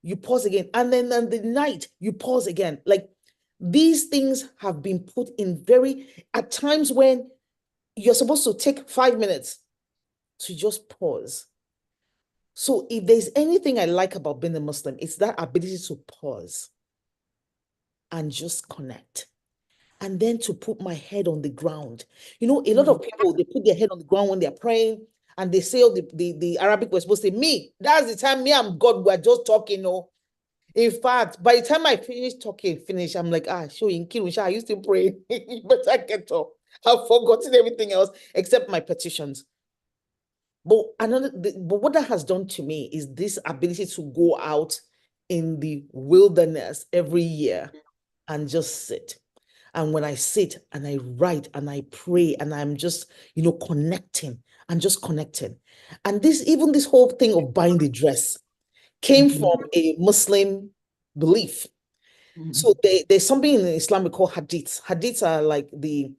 you pause again. And then at the night, you pause again. Like, these things have been put in at times when you're supposed to take 5 minutes to just pause. So if there's anything I like about being a Muslim, it's that ability to pause and just connect. And then to put my head on the ground. A lot of people, they put their head on the ground when they're praying, and they say, the Arabic was supposed to say, me, that's the time me and God were just talking. In fact, by the time I finish, I'm like, show in Kirusha, I used to pray. But I get up. I've forgotten everything else except my petitions. But what that has done to me is this ability to go out in the wilderness every year and just sit. And when I sit and I write and I pray and I'm just, connecting and just connecting. And even this whole thing of buying the dress came from a Muslim belief. So there's something in Islam we call hadiths. Hadiths are like the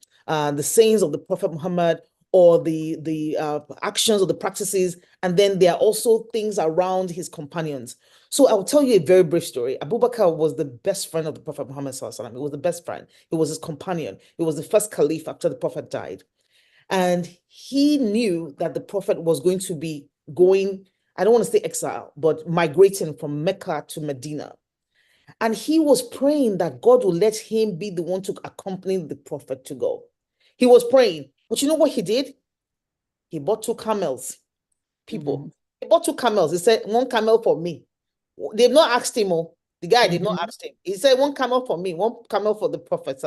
sayings of the Prophet Muhammad, or the actions or the practices, and then there are also things around his companions. So I'll tell you a very brief story. Abu Bakr was the best friend of the Prophet Muhammad Sallallahu Alaihi Wasallam. He was the best friend. He was his companion. He was the first caliph after the Prophet died. And he knew that the Prophet was going to be going, I don't want to say exile, but migrating from Mecca to Medina. And he was praying that God will let him be the one to accompany the Prophet to go. He was praying. But you know what he did? He bought 2 camels. People, he bought 2 camels. He said, 1 camel for me. They've not asked him. The guy did not ask him. He said, 1 camel for me, 1 camel for the Prophet.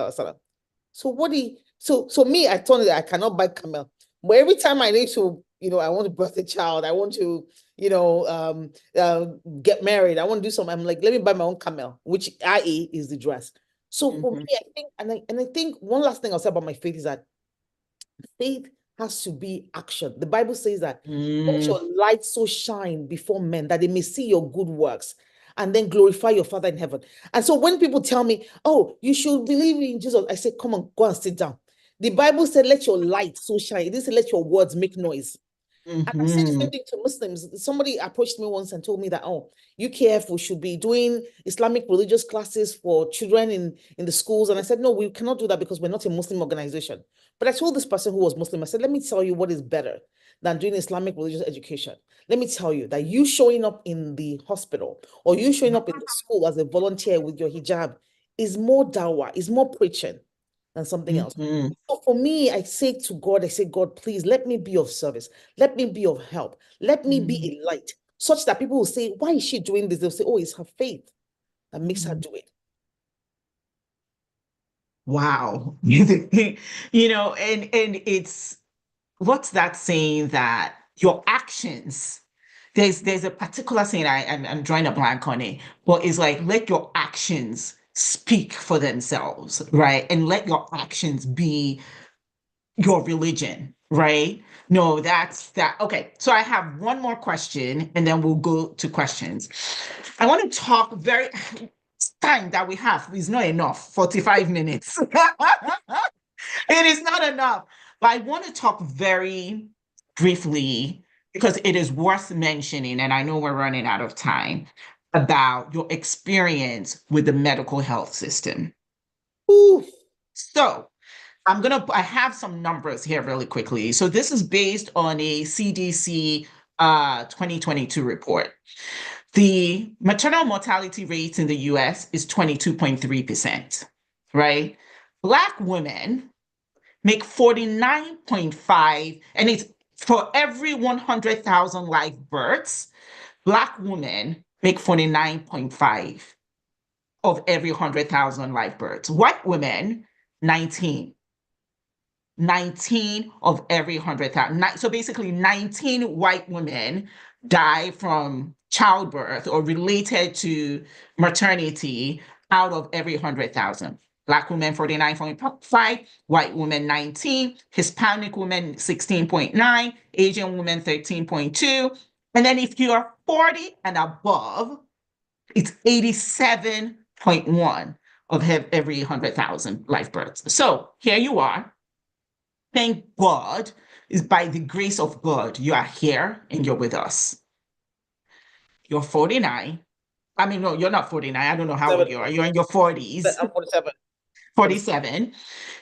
So me, I told him that I cannot buy camel. But every time I need to, I want to birth a child, I want to, get married, I want to do something, I'm like, let me buy my own camel, which i.e. is the dress. So for me, I think, and I think one last thing I'll say about my faith is that faith has to be action. The Bible says that let your light so shine before men that they may see your good works and then glorify your Father in heaven. And so when people tell me, oh, you should believe in Jesus, I say, come on, go and sit down. The Bible said, let your light so shine. It didn't say, let your words make noise. And I say the same thing to Muslims. Somebody approached me once and told me that, UKF, we should be doing Islamic religious classes for children in the schools. And I said, no, we cannot do that because we're not a Muslim organization. But I told this person who was Muslim, I said, let me tell you what is better than doing Islamic religious education. Let me tell you that you showing up in the hospital or you showing up in the school as a volunteer with your hijab is more dawah, is more preaching than something else. Mhm. So for me, I say to God, I say, God, please let me be of service. Let me be of help. Let me be a light, such that people will say, why is she doing this? They'll say, oh, it's her faith that makes her do it. Wow. And it's what's that saying that your actions, there's a particular saying I'm drawing a blank on it, but it's like let your actions speak for themselves, right? And let your actions be your religion, right? No, that's that. Okay, so I have one more question and then we'll go to questions. I want to talk very time that we have is not enough, 45 minutes. It is not enough. But I want to talk very briefly because it is worth mentioning, and I know we're running out of time, about your experience with the medical health system. Ooh. So I have some numbers here really quickly. So this is based on a CDC 2022 report. The maternal mortality rate in the US is 22.3%, right? Black women make 49.5, and it's for every 100,000 live births, Black women make 49.5 of every 100,000 live births. White women, 19. 19 of every 100,000. So basically, 19 white women die from childbirth or related to maternity out of every 100,000. Black women 49.5, white women 19, Hispanic women 16.9, Asian women 13.2. And then if you're 40 and above, it's 87.1 of every 100,000 live births. So here you are. Thank God, is by the grace of God, you are here and you're with us. You're 49. I mean, no, you're not 49. I don't know how old you are. You're in your 40s. I'm 47. 47.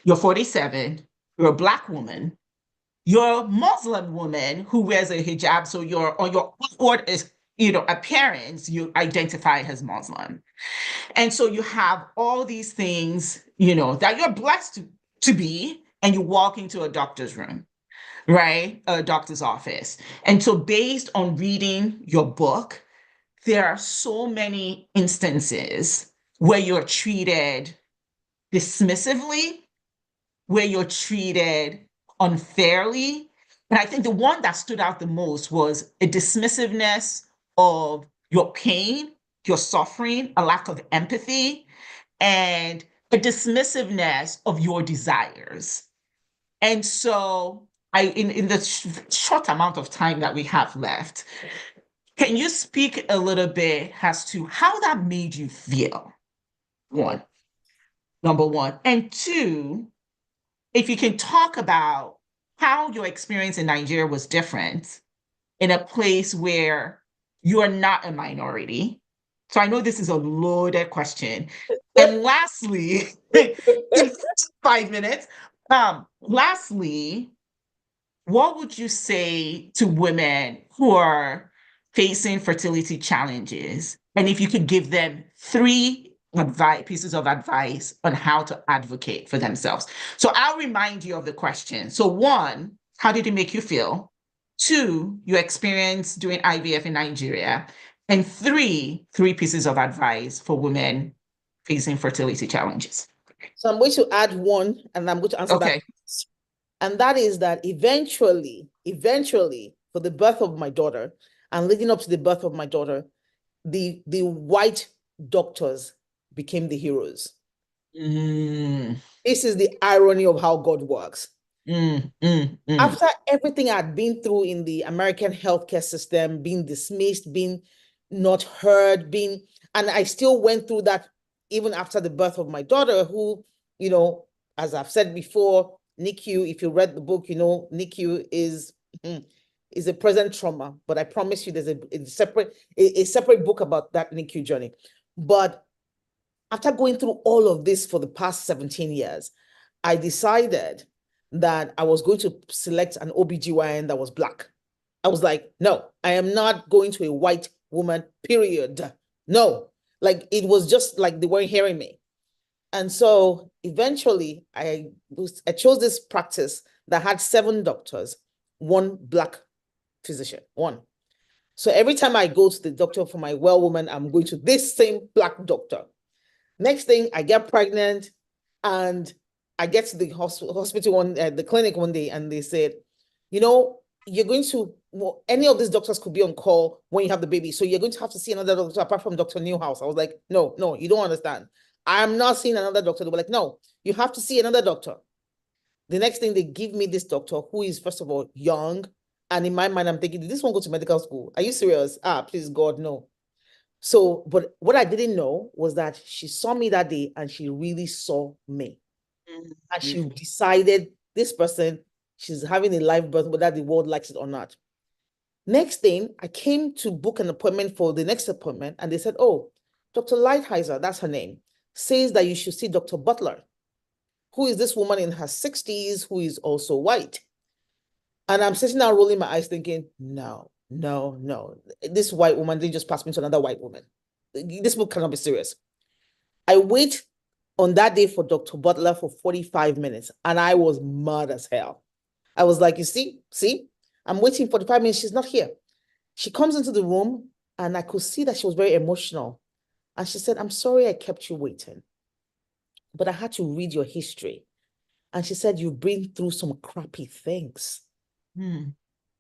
You're 47. You're a Black woman. You're a Muslim woman who wears a hijab. So you're on your outward appearance, you identify as Muslim. And so you have all these things, that you're blessed to be, and you walk into a doctor's room, right? A doctor's office. And so based on reading your book, there are so many instances where you're treated dismissively, where you're treated unfairly. And I think the one that stood out the most was a dismissiveness of your pain, your suffering, a lack of empathy, and a dismissiveness of your desires. And so in the short amount of time that we have left, can you speak a little bit as to how that made you feel? One, number one. And two, if you can talk about how your experience in Nigeria was different in a place where you are not a minority. So I know this is a loaded question. And lastly, 5 minutes. Lastly, what would you say to women who are facing fertility challenges? And if you could give them three pieces of advice on how to advocate for themselves. So I'll remind you of the question. So one, how did it make you feel? Two, your experience doing IVF in Nigeria. And three pieces of advice for women facing fertility challenges. So I'm going to add one, and I'm going to answer that. And that is that eventually, for the birth of my daughter and leading up to the birth of my daughter, the white doctors became the heroes. This is the irony of how God works. After everything I'd been through in the American healthcare system, being dismissed, being not heard, and I still went through that even after the birth of my daughter, who, as I've said before, NICU, if you read the book, NICU is a present trauma, but I promise you there's a separate book about that NICU journey. But after going through all of this for the past 17 years, I decided that I was going to select an OBGYN that was Black. I was like, no, I am not going to a white woman, period. No, like it was just like they weren't hearing me. And so eventually I chose this practice that had 7 doctors, 1 Black physician, 1. So every time I go to the doctor for my well woman, I'm going to this same Black doctor. Next thing, I get pregnant, and I get to the hospital the clinic one day, and they said, you know, you're going to, well, any of these doctors could be on call when you have the baby. So you're going to have to see another doctor apart from Dr. Newhouse. I was like, no, you don't understand. I'm not seeing another doctor. They were like, no, you have to see another doctor. The next thing, they give me this doctor who is, first of all, young. And in my mind, I'm thinking, did this one go to medical school? Are you serious? Please, God, no. So, but what I didn't know was that she saw me that day and she really saw me. And she decided, this person, she's having a live birth, whether the world likes it or not. Next thing, I came to book an appointment for the next appointment, and they said, oh, Dr. Lighthizer, that's her name, says that you should see Dr. Butler, who is this woman in her 60s, who is also white. And I'm sitting there rolling my eyes thinking, no. This white woman didn't just pass me to another white woman. This book cannot be serious. I wait on that day for Dr. Butler for 45 minutes, and I was mad as hell. I was like, you see, I'm waiting 45 minutes. She's not here. She comes into the room, and I could see that she was very emotional. And she said, I'm sorry I kept you waiting, but I had to read your history. And she said, you've been through some crappy things.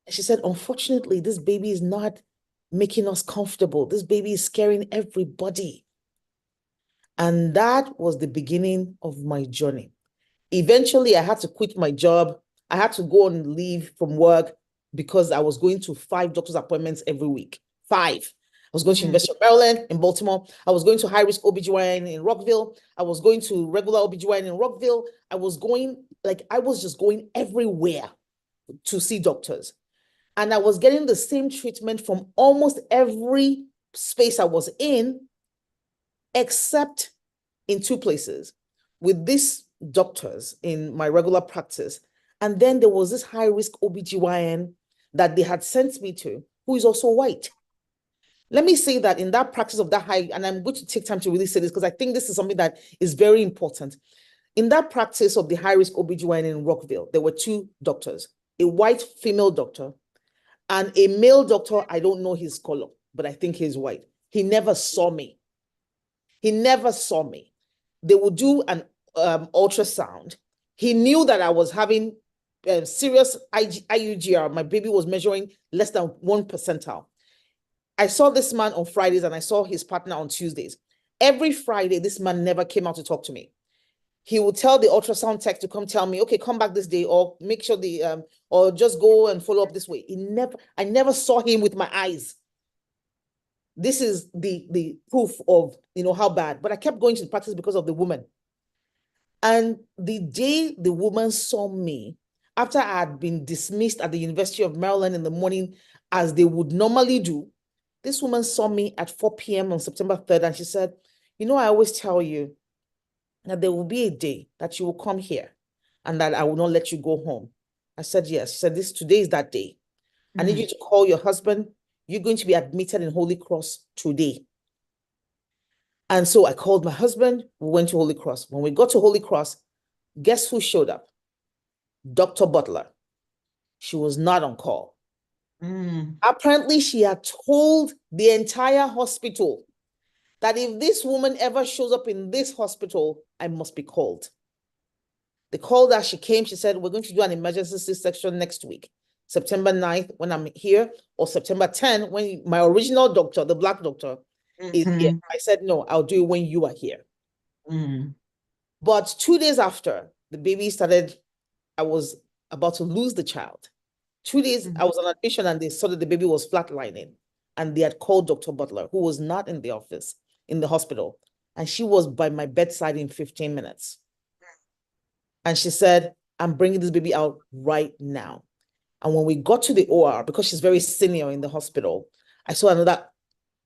She said, unfortunately, this baby is not making us comfortable. This baby is scaring everybody. And that was the beginning of my journey. Eventually, I had to quit my job. I had to go on leave from work because I was going to 5 doctor's appointments every week. 5. I was going to University of Maryland in Baltimore. I was going to high-risk OBGYN in Rockville. I was going to regular OBGYN in Rockville. I was just going everywhere to see doctors. And I was getting the same treatment from almost every space I was in, except in 2 places, with these doctors in my regular practice. And then there was this high-risk OBGYN that they had sent me to, who is also white. Let me say that in that practice of that high, and I'm going to take time to really say this because I think this is something that is very important. In that practice of the high-risk OBGYN in Rockville, there were 2 doctors, a white female doctor and a male doctor. I don't know his color, but I think he's white. He never saw me. They would do an ultrasound. He knew that I was having serious IUGR. My baby was measuring less than 1 percentile. I saw this man on Fridays and I saw his partner on Tuesdays. Every Friday, this man never came out to talk to me. He would tell the ultrasound tech to come tell me, okay, come back this day, or make sure or just go and follow up this way. I never saw him with my eyes. This is the proof of, how bad. But I kept going to the practice because of the woman. And the day the woman saw me, after I had been dismissed at the University of Maryland in the morning, as they would normally do, this woman saw me at 4 p.m. on September 3rd, and she said, I always tell you that there will be a day that you will come here and that I will not let you go home. I said, yes. She said, today is that day. I need you to call your husband. You're going to be admitted in Holy Cross today. And so I called my husband. We went to Holy Cross. When we got to Holy Cross, guess who showed up? Dr. Butler. She was not on call. Apparently, she had told the entire hospital that if this woman ever shows up in this hospital, I must be called. They called her. She came. She said, we're going to do an emergency C-section next week, September 9th when I'm here, or September 10th when my original doctor, the Black doctor, is here. I said, no, I'll do it when you are here. But 2 days after the baby started, I was about to lose the child. 2 days, I was on admission and they saw that the baby was flatlining. And they had called Dr. Butler, who was not in the office, in the hospital. And she was by my bedside in 15 minutes. And she said, I'm bringing this baby out right now. And when we got to the OR, because she's very senior in the hospital, I saw another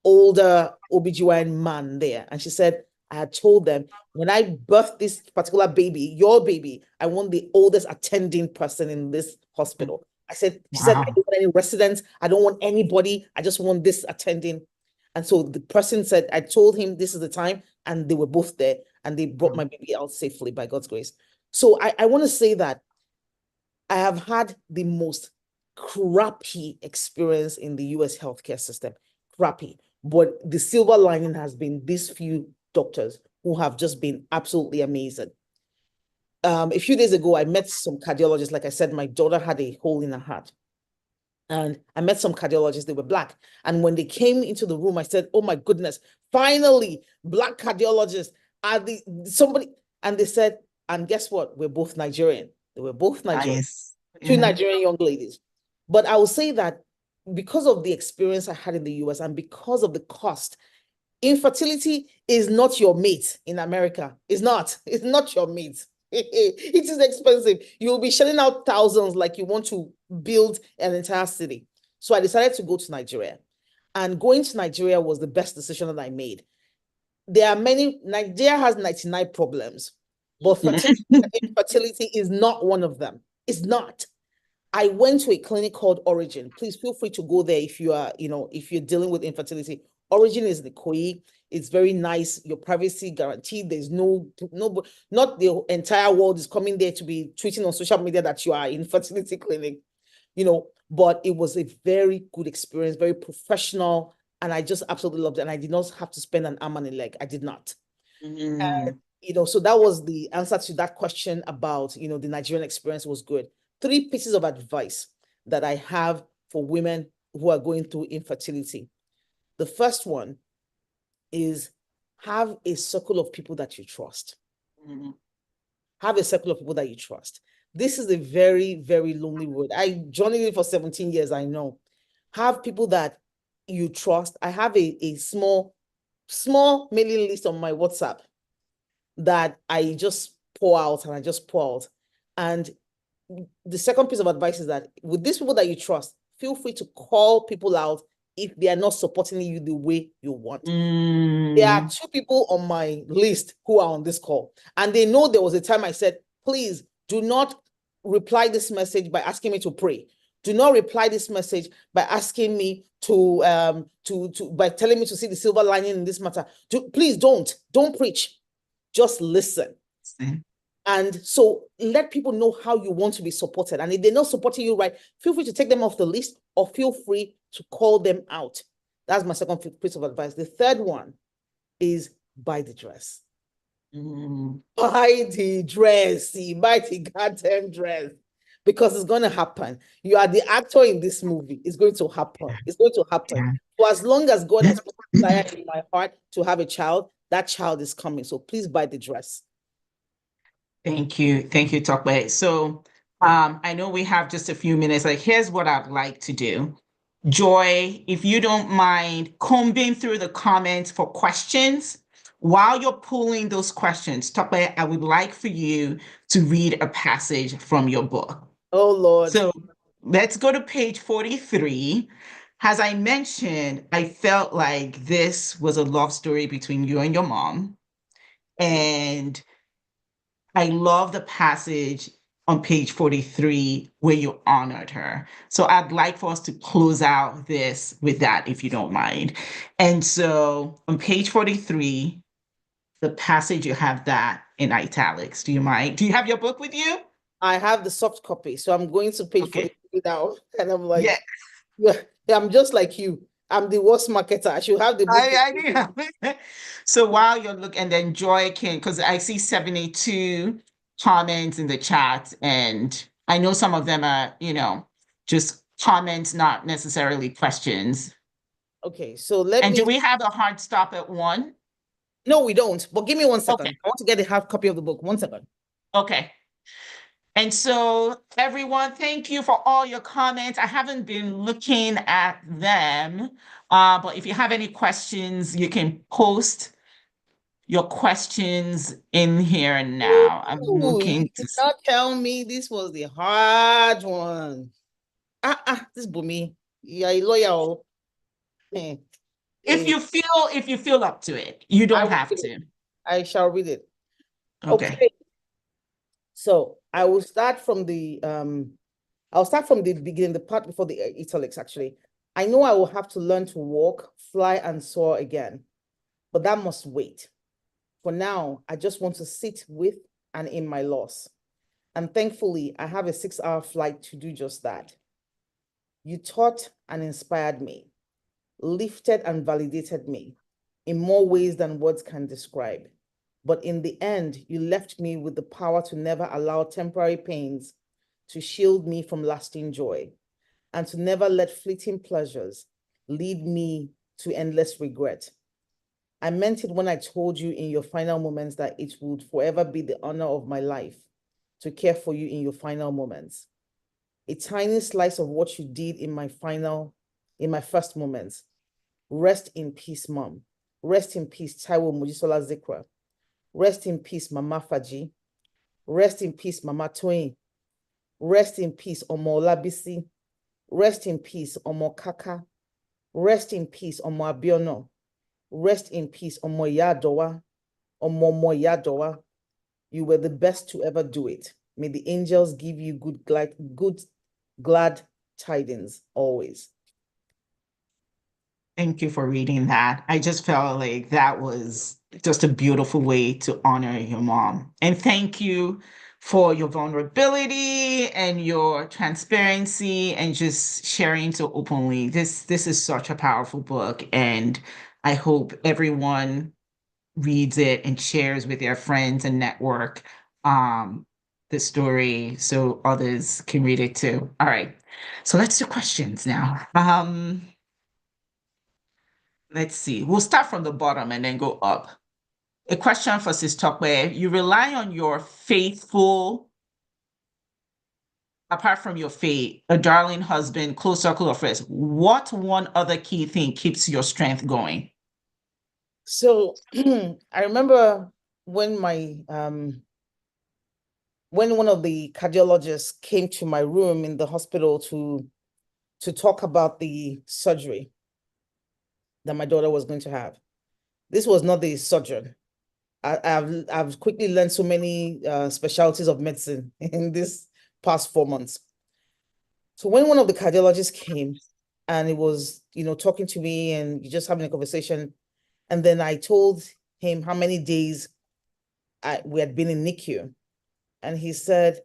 older OBGYN man there. And she said, I had told them, when I birth this particular baby, your baby, I want the oldest attending person in this hospital. She said, I don't want any residents. I don't want anybody. I just want this attending. And so the person said, I told him this is the time, and they were both there. and they brought my baby out safely by God's grace. So I want to say that I have had the most crappy experience in the US healthcare system. Crappy. But the silver lining has been these few doctors who have just been absolutely amazing. A few days ago, I met some cardiologists. Like I said, my daughter had a hole in her heart. And I met some cardiologists, they were Black. And when they came into the room, I said, oh my goodness, finally, Black cardiologists are somebody. And they said, and guess what? We're both Nigerian. They were both Nigerian. Nice. Two Nigerian young ladies. But I will say that because of the experience I had in the US and because of the cost, infertility is not your mate in America. It's not your mate. It is expensive. You'll be shelling out thousands like you want to build an entire city. So I decided to go to Nigeria. And going to Nigeria was the best decision that I made. Nigeria has 99 problems, but infertility is not one of them. It's not. I went to a clinic called Origin. Please feel free to go there if you are, if you're dealing with infertility. Origin is the Ikoyi. It's very nice. Your privacy guaranteed. There's not the entire world is coming there to be tweeting on social media that you are in fertility clinic, but it was a very good experience, very professional. And I just absolutely loved it. And I did not have to spend an arm and a leg. I did not. And, so that was the answer to that question about, the Nigerian experience was good. 3 pieces of advice that I have for women who are going through infertility. The first one is have a circle of people that you trust. Have a circle of people that you trust. This is a very, very lonely road. I journeyed it for 17 years, I know. Have people that you trust. I have a small mailing list on my WhatsApp that I just pour out and I just pour out. And the second piece of advice is that with these people that you trust, feel free to call people out if they are not supporting you the way you want. There are 2 people on my list who are on this call, and they know there was a time I said, please do not reply this message by asking me to pray. Do not reply this message by asking me by telling me to see the silver lining in this matter. Please don't preach. Just listen. And so let people know how you want to be supported. And if they're not supporting you right, feel free to take them off the list or feel free to call them out. That's my second piece of advice. The third one is buy the dress. Buy the dress. Buy the goddamn dress. Because it's going to happen. You are the actor in this movie. It's going to happen. It's going to happen. Yeah. For as long as God has put desire in my heart to have a child, that child is coming. So please buy the dress. Thank you. Thank you, Tope. So I know we have just a few minutes. Here's what I'd like to do. Joy, if you don't mind combing through the comments for questions. While you're pulling those questions, Tope, I would like for you to read a passage from your book. Oh, Lord. So let's go to page 43. As I mentioned, I felt like this was a love story between you and your mom. And I love the passage on page 43 where you honored her. So I'd like for us to close out this with that, if you don't mind. And so on page 43, the passage, you have that in italics. Do you mind? Do you have your book with you? I have the soft copy. So I'm going to page 43 now. And I'm like, yeah, I'm just like you. I'm the worst marketer. I should have the book. I do. So while you're looking, and then Joy can, because I see 72 comments in the chat, and I know some of them are, just comments, not necessarily questions. Okay, so do we have a hard stop at 1? No, we don't. But give me 1 second. Okay. I want to get a hard copy of the book. 1 second. Okay. And so everyone, thank you for all your comments. I haven't been looking at them, but if you have any questions, you can post your questions in here now. I'm looking to not tell me this was the hard one. This Bunmi. You're a lawyer. If you feel up to it, you don't have to. I shall read it. Okay. So I will start from the beginning, the part before the italics, actually. I know I will have to learn to walk, fly, and soar again, but that must wait. For now, I just want to sit with and in my loss. And thankfully, I have a 6-hour flight to do just that. You taught and inspired me, lifted and validated me in more ways than words can describe. But in the end, you left me with the power to never allow temporary pains to shield me from lasting joy, and to never let fleeting pleasures lead me to endless regret. I meant it when I told you in your final moments that it would forever be the honor of my life to care for you in your final moments. A tiny slice of what you did in my first moments. Rest in peace, Mom. Rest in peace, Taiwo Mojisola Zikra. Rest in peace, Mama Faji. Rest in peace, Mama Toyin. Rest in peace, Omo Olabisi. Rest in peace, Omo Kaka. Rest in peace, Omo Abiono. Rest in peace, Omo Yadowa. Omo Yadowa. You were the best to ever do it. May the angels give you good, glad tidings always. Thank you for reading that. I just felt like that was just a beautiful way to honor your mom. And thank you for your vulnerability and your transparency and just sharing so openly. This is such a powerful book, and I hope everyone reads it and shares with their friends and network the story so others can read it too. All right. So let's do questions now. Let's see. We'll start from the bottom and then go up. A question for Sis Tope. You rely on your faithful, apart from your faith, a darling husband, close circle of friends. What one other key thing keeps your strength going? So I remember when when one of the cardiologists came to my room in the hospital to talk about the surgery that my daughter was going to have. This was not the surgeon. I've quickly learned so many specialties of medicine in this past 4 months. So when one of the cardiologists came and he was, talking to me and just having a conversation, and then I told him how many days we had been in NICU, and he said,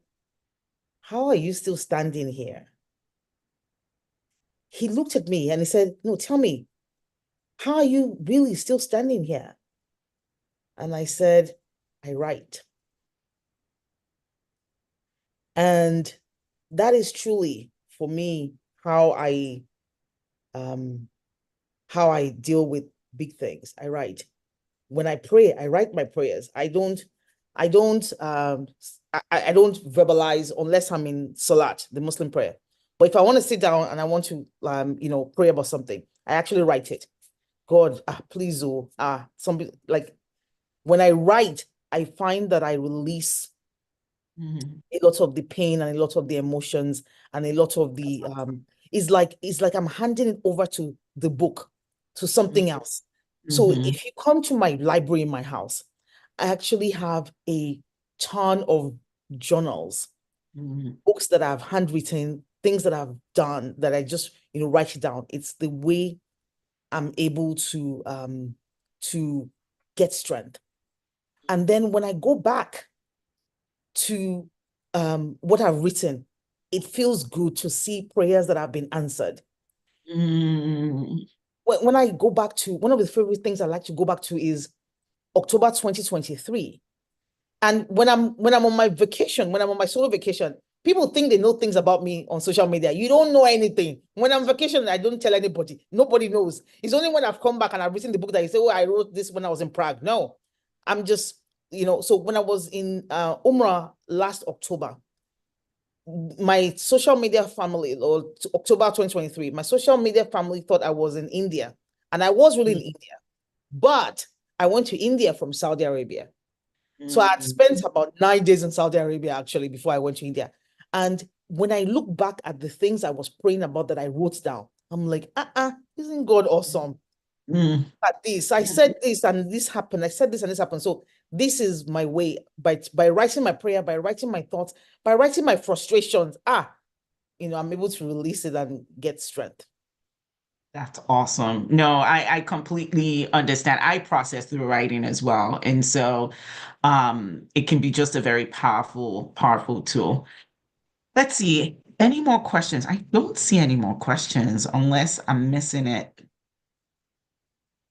"How are you still standing here?" He looked at me and he said, "No, tell me, how are you really still standing here?" And I said, "I write." And that is truly for me how I deal with big things. I write. When I pray, I write my prayers. I don't verbalize unless I'm in Salat, the Muslim prayer. But if I want to sit down and I want to pray about something, I actually write it. God, please, something like when I write, I find that I release a lot of the pain and a lot of the emotions and a lot of the it's like I'm handing it over to the book, to something else. So if you come to my library in my house, I actually have a ton of journals, books that I've handwritten, things that I've done that I just write it down. It's the way I'm able to get strength. And then when I go back to what I've written, it feels good to see prayers that have been answered. When I go back to, one of the favorite things I like to go back to is October 2023. And when I'm on my vacation, when I'm on my solo vacation, people think they know things about me on social media. You don't know anything. When I'm on vacation, I don't tell anybody. Nobody knows. It's only when I've come back and I've written the book that you say, "Oh, I wrote this when I was in Prague." No, I'm just, so when I was in Umrah last October, my social media family, or October 2023, my social media family thought I was in India, and I was really in India, but I went to India from Saudi Arabia. So I had spent about 9 days in Saudi Arabia, actually, before I went to India. And when I look back at the things I was praying about that I wrote down, I'm like, isn't God awesome? At this, I said this and this happened. I said this and this happened. So this is my way, by writing my prayer, by writing my thoughts, by writing my frustrations. I'm able to release it and get strength. That's awesome. No, I completely understand. I process through writing as well. And so it can be just a very powerful tool. Let's see. Any more questions? I don't see any more questions unless I'm missing it.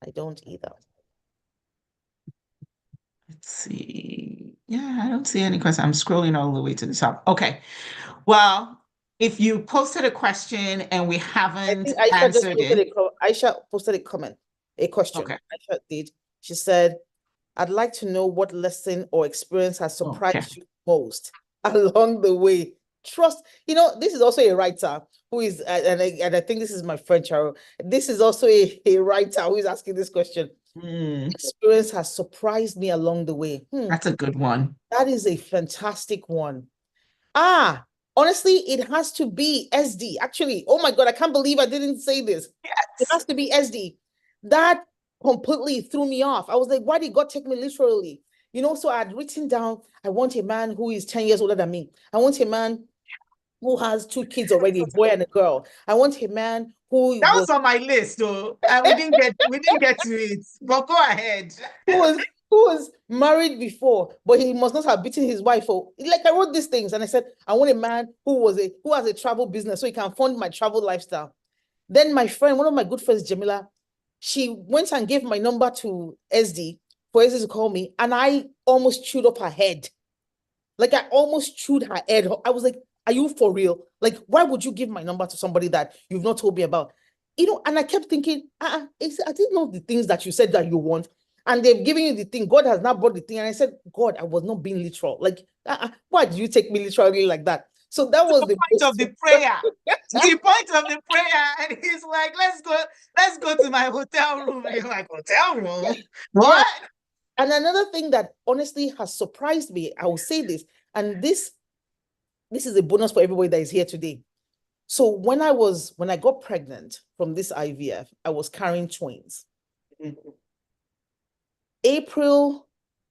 I don't either. Let's see. Yeah, I don't see any questions. I'm scrolling all the way to the top. Okay. Well, if you posted a question and we I haven't think Aisha just answered posted it, Aisha posted a comment, a question. okay. Aisha did. She said, I'd like to know what lesson or experience has Okay. surprised you most along the way. Trust, this is also a writer who is, and I think this is my friend Charo. This is also a writer who is asking this question. Experience has surprised me along the way. That's a good one. That is a fantastic one. Honestly, it has to be SD. Actually, oh my God, I can't believe I didn't say this. It has to be SD. That completely threw me off. I was like, why did God take me literally? So I had written down, I want a man who is 10 years older than me. I want a man who has 2 kids already, a boy and a girl. I want a man who That was was on my list, though. And we didn't get to it. But go ahead. who was married before, but he must not have beaten his wife. Like I wrote these things and I said, I want a man who has a travel business so he can fund my travel lifestyle. Then my friend, one of my good friends, Jamila, she went and gave my number to SD for SD to call me, and I almost chewed up her head. Like I almost chewed her head. I was like, are you for real? Like, why would you give my number to somebody that you've not told me about? And I kept thinking, I didn't know the things that you said that you want. And they've given you the thing. God has not brought the thing. And I said, God, I was not being literal. Like, why do you take me literally like that? So that was the point of the prayer. The point of the prayer. And he's like, let's go to my hotel room. And you're like, hotel room? What? Yeah. And another thing that honestly has surprised me, I will say this, and this is a bonus for everybody that is here today. So when I got pregnant from this IVF, I was carrying twins.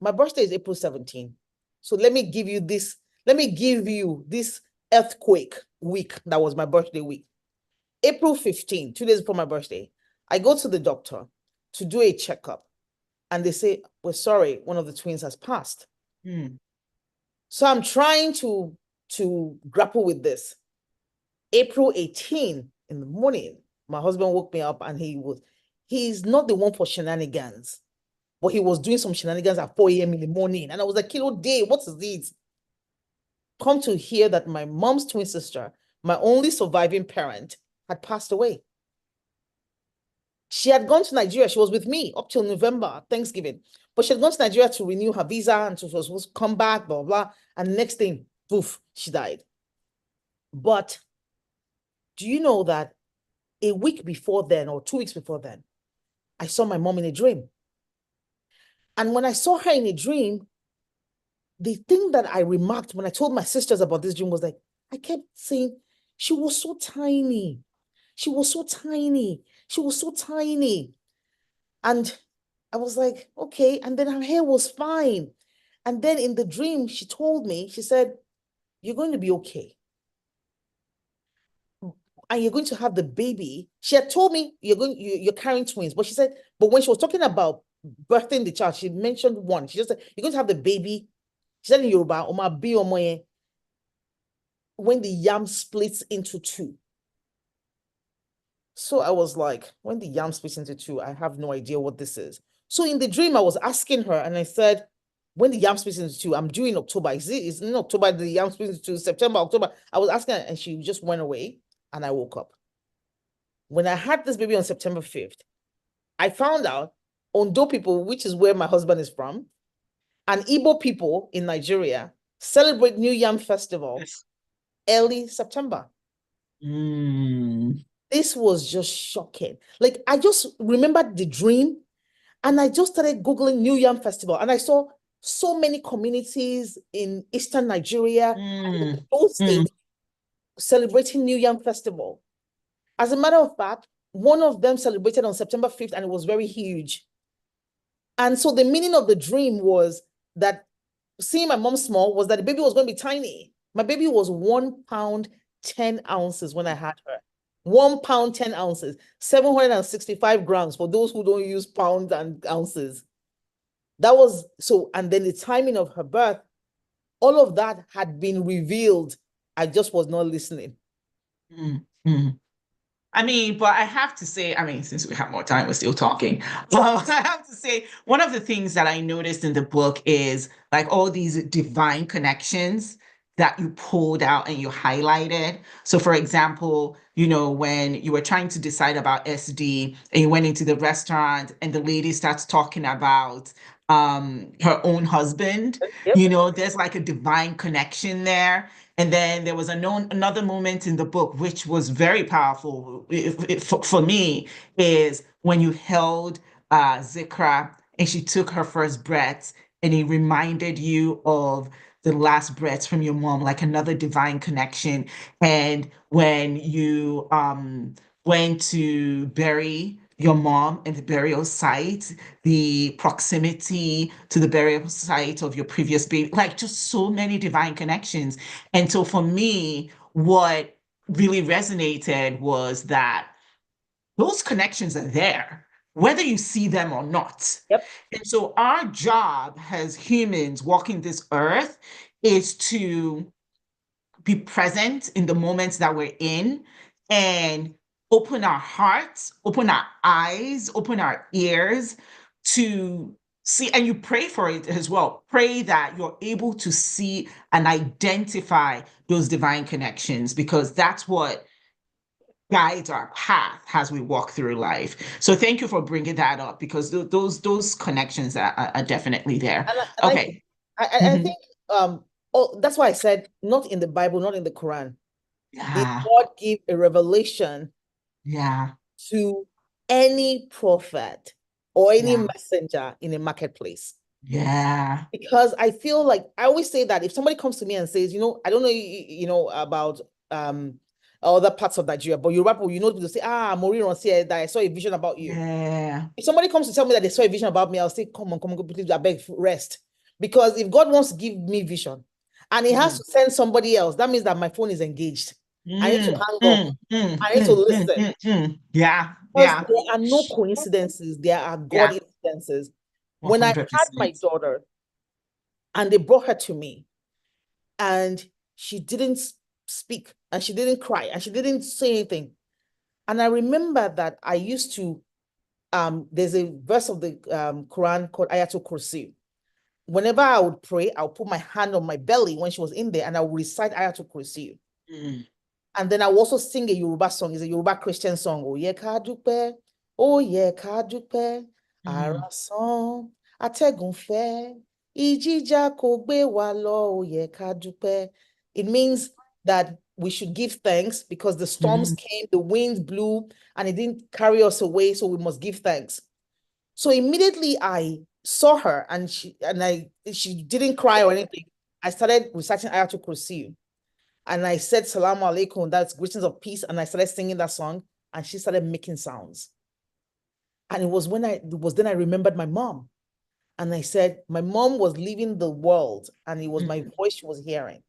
My birthday is April 17. So let me give you this earthquake week that was my birthday week. April 15, 2 days before my birthday, I go to the doctor to do a checkup. And they say, we're sorry, one of the twins has passed. So I'm trying to grapple with this. April 18 in the morning, my husband woke me up and he's not the one for shenanigans, but he was doing some shenanigans at 4 a.m. in the morning. And I was like, kilo day, what is this? Come to hear that my mom's twin sister, my only surviving parent, had passed away. She had gone to Nigeria. She was with me up till November, Thanksgiving. But she had gone to Nigeria to renew her visa and she was supposed to come back, blah, blah. And next thing, poof, she died. But do you know that a week before then, or 2 weeks before then, I saw my mom in a dream. And when I saw her in a dream, the thing that I remarked when I told my sisters about this dream was like, I kept saying, she was so tiny. She was so tiny. She was so tiny. And I was like, okay. And then her hair was fine. And then in the dream, she told me, she said, you're going to be okay. And you're going to have the baby. She had told me you're carrying twins, but she said, but when she was talking about birthing the child, she mentioned one. She just said, you're going to have the baby. She said in Yoruba, Oma bi omoye, when the yam splits into two. So I was like, when the yam splits into two, I have no idea what this is. So in the dream, I was asking her and I said, when the yam splits into two, I'm due in October. Is in October the yam splits into two, September, October? I was asking her and she just went away and I woke up. When I had this baby on September 5th, I found out Ondo people, which is where my husband is from, and Igbo people in Nigeria celebrate New Yam Festival early September. This was just shocking. Like, I just remembered the dream and I just started Googling New Yam Festival and I saw so many communities in Eastern Nigeria and those states celebrating New Yam Festival. As a matter of fact, one of them celebrated on September 5th and it was very huge. And so the meaning of the dream was that seeing my mom small was that the baby was going to be tiny. My baby was 1 pound, 10 ounces when I had her. 1 pound, 10 ounces, 765 grams for those who don't use pounds and ounces. That was so, and then the timing of her birth, all of that had been revealed. I just was not listening. I mean, but I have to say, I mean, since we have more time, we're still talking. I have to say, one of the things that I noticed in the book is like all these divine connections that you pulled out and you highlighted. So, for example, when you were trying to decide about SD and you went into the restaurant and the lady starts talking about her own husband, Yep. there's like a divine connection there. And then there was another moment in the book, which was very powerful for me, is when you held Zikra and she took her first breath and it reminded you of the last breaths from your mom, like another divine connection. And when you went to bury your mom in the burial site, the proximity to the burial site of your previous baby, like just so many divine connections. And so for me, what really resonated was that those connections are there, whether you see them or not. Yep. And so our job as humans walking this earth is to be present in the moments that we're in and open our hearts, open our eyes, open our ears to see, and you pray for it as well. Pray that you're able to see and identify those divine connections, because that's what guides our path as we walk through life. So thank you for bringing that up, because those connections are definitely there. And Okay. I Mhm. think that's why I said not in the Bible, not in the Quran. Did Yeah. God give a revelation Yeah. to any prophet or any Yeah. messenger in a marketplace? Yeah. Because I feel like I always say that if somebody comes to me and says, I don't know, about other parts of Nigeria, but Yoruba people, people say, Maureen said that I saw a vision about you. Yeah. If somebody comes to tell me that they saw a vision about me, I'll say, come on, please, I beg, rest. Because if God wants to give me vision and he has to send somebody else, that means that my phone is engaged. I need to hang up. I need to listen. Yeah. Because Yeah. there are no coincidences, there are God Yeah. incidences. When I had my 100%. daughter and they brought her to me and she didn't speak and she didn't cry and she didn't say anything. And I remember that I used to, there's a verse of the Quran called Ayatul Kursi. Whenever I would pray, I'll put my hand on my belly when she was in there and I would recite Ayatul Kursi. And then I will also sing a Yoruba song. It's a Yoruba Christian song. Oh yeah, ka dúpẹ́, oh yeah, ka dúpẹ́, àràsán, atẹ́gùn fẹ́, ìjìjà kò gbé wa lọ, oh yeah, ka dúpẹ́. It means that we should give thanks because the storms came, the winds blew, and it didn't carry us away, so we must give thanks. So immediately I saw her and she didn't cry or anything. I started reciting Ayatul Kursi. And I said, Salaam alaikum, that's greetings of peace. And I started singing that song and she started making sounds. And it was then I remembered my mom. And I said, my mom was leaving the world and it was my voice she was hearing.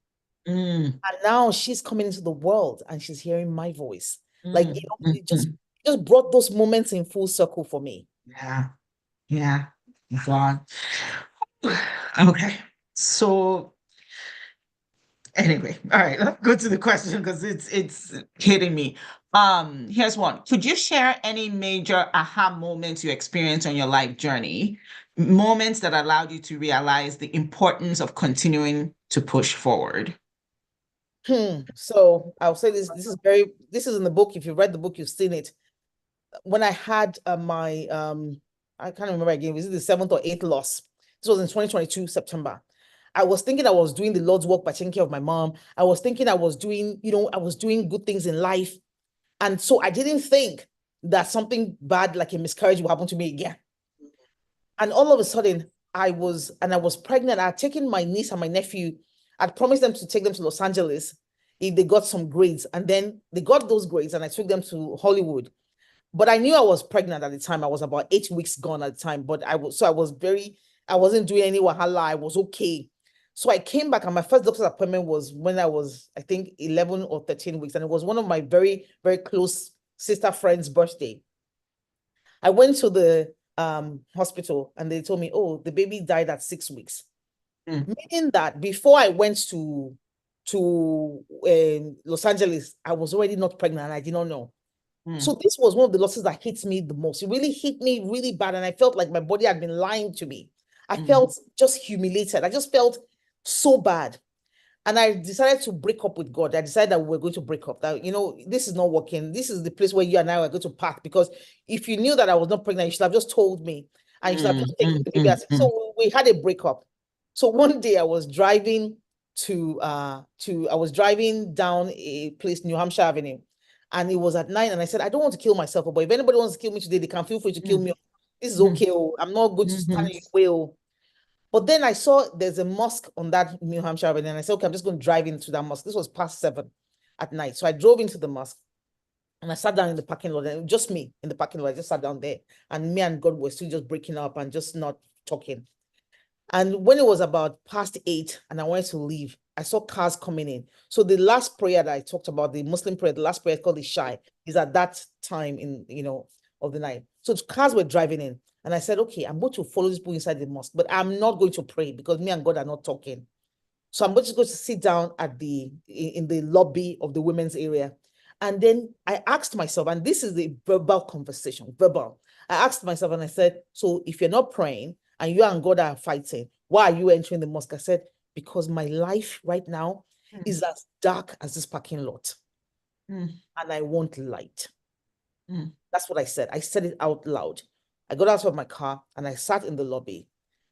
And now she's coming into the world and she's hearing my voice. Like, it just brought those moments in full circle for me. Yeah. Yeah. God. Okay. So anyway, all right, let's go to the question because it's hitting me. Here's one. Could you share any major aha moments you experienced on your life journey? Moments that allowed you to realize the importance of continuing to push forward. So I'll say this is in the book. If you've read the book, you've seen it. When I had my I can't remember again, was it the 7th or 8th loss? This was in 2022 September. I was thinking I was doing the Lord's work by taking care of my mom. I was thinking I was doing, I was doing good things in life. And so I didn't think that something bad like a miscarriage would happen to me again. And all of a sudden, I was pregnant. I had taken my niece and my nephew. I'd promised them to take them to Los Angeles if they got some grades. And then they got those grades and I took them to Hollywood. But I knew I was pregnant at the time. I was about 8 weeks gone at the time. But I wasn't doing any wahala. I was okay. So I came back, and my first doctor's appointment was when I was, I think, 11 or 13 weeks. And it was one of my very, very close sister friend's birthday. I went to the hospital, and they told me, oh, the baby died at 6 weeks. Meaning that before I went to Los Angeles, I was already not pregnant, and I did not know. So this was one of the losses that hit me the most. It really hit me really bad, and I felt like my body had been lying to me. I felt just humiliated. I just felt so bad. And I decided to break up with God. I decided that we were going to break up. That, this is not working. This is the place where you and I are going to part. Because if you knew that I was not pregnant, you should have just told me. And you should have just taken the baby. So we had a breakup. So one day I was driving I was driving down a place, New Hampshire Avenue. And it was at 9. And I said, I don't want to kill myself. But if anybody wants to kill me today, they can feel free to kill me. This is okay. I'm not going to stand in your way. But then I saw there's a mosque on that New Hampshire Avenue, and I said, okay, I'm just going to drive into that mosque. This was past 7 at night. So I drove into the mosque, and I sat down in the parking lot, and just me in the parking lot. I just sat down there, and me and God were still just breaking up and just not talking. And when it was about past 8 and I wanted to leave, I saw cars coming in. So the last prayer that I talked about, the Muslim prayer, the last prayer called the Shai, is at that time of the night. So the cars were driving in. And I said, okay, I'm going to follow these people inside the mosque, but I'm not going to pray because me and God are not talking. So I'm just going to sit down in the lobby of the women's area. And then I asked myself, and this is a verbal conversation, verbal. I asked myself and I said, so if you're not praying and you and God are fighting, why are you entering the mosque? I said, because my life right now is as dark as this parking lot. And I want light. That's what I said. I said it out loud. I got out of my car and I sat in the lobby.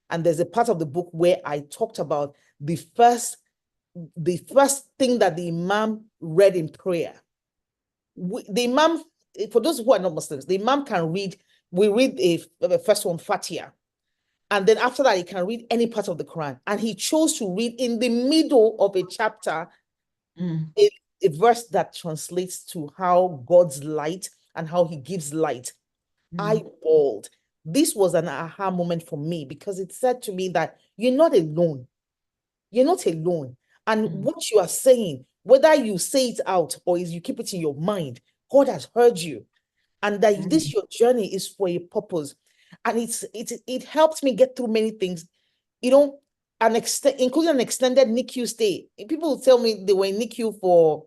And there's a part of the book where I talked about the first thing that the Imam read in prayer. The Imam, for those who are not Muslims, the Imam can read, we read the first one, Fatiha. And then after that, he can read any part of the Quran. And he chose to read in the middle of a chapter, a verse that translates to how God's light and how he gives light. I bawled. This was an aha moment for me because it said to me that you're not alone. You're not alone. And what you are saying, whether you say it out or you keep it in your mind, God has heard you. And that this your journey is for a purpose. And it helped me get through many things, including an extended NICU stay. People tell me they were in NICU for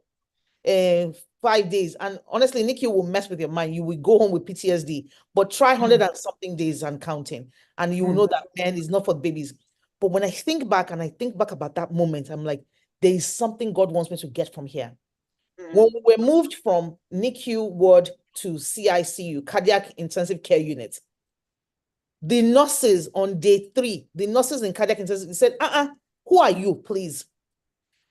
5 days. And honestly, NICU will mess with your mind. You will go home with PTSD, but try 100 and something days and counting. And you will know that, man, it's not for babies. But when I think back about that moment, I'm like, there is something God wants me to get from here. When we were moved from NICU ward to CICU, cardiac intensive care unit, the nurses on day 3, the nurses in cardiac intensive said, who are you, please?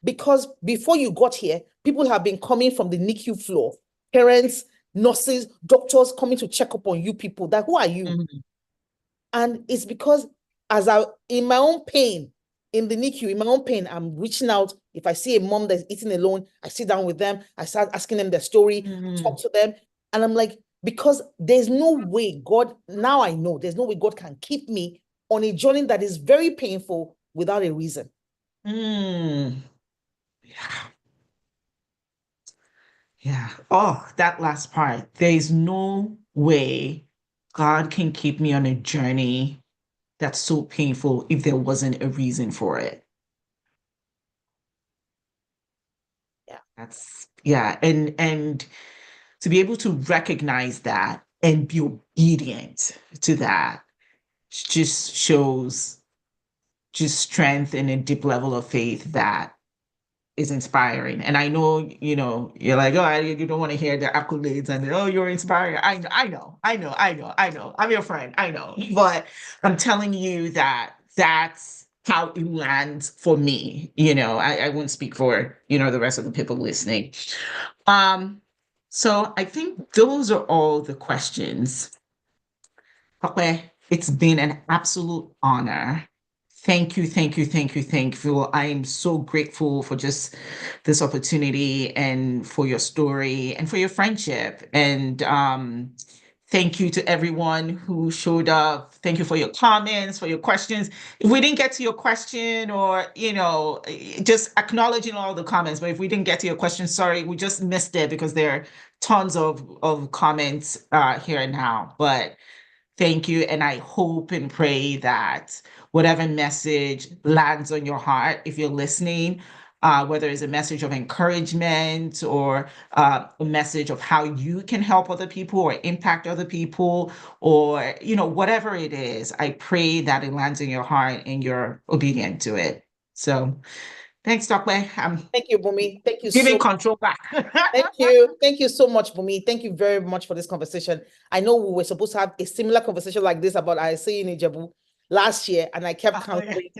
Because before you got here, people have been coming from the NICU floor, parents, nurses, doctors coming to check up on you people. That who are you? And it's because in my own pain, in the NICU, in my own pain, I'm reaching out. If I see a mom that's eating alone, I sit down with them. I start asking them their story, talk to them. And I'm like, because there's no way now I know there's no way God can keep me on a journey that is very painful without a reason. Yeah. Oh, that last part. There is no way God can keep me on a journey that's so painful if there wasn't a reason for it. Yeah. And to be able to recognize that and be obedient to that just shows just strength and a deep level of faith that is inspiring. And I know, you're like, oh, you don't want to hear the accolades and oh, you're inspiring. I know. I'm your friend. I know. But I'm telling you that's how it lands for me. I won't speak for, the rest of the people listening. So I think those are all the questions. Tope, it's been an absolute honor. Thank you, thank you, thank you, thank you. I am so grateful for just this opportunity and for your story and for your friendship. And Thank you to everyone who showed up. Thank you for your comments, for your questions. If we didn't get to your question, or, just acknowledging all the comments, but if we didn't get to your question, sorry, we just missed it because there are tons of comments here and now. But thank you. And I hope and pray that whatever message lands on your heart, if you're listening, whether it's a message of encouragement or a message of how you can help other people or impact other people, or, whatever it is, I pray that it lands in your heart and you're obedient to it. So thanks, Tope. I'm Thank you, Bunmi. Thank you giving so much. control back. Thank you. Thank you so much, Bunmi. Thank you very much for this conversation. I know we were supposed to have a similar conversation like this about I say in Ijebu last year, and I kept canceling.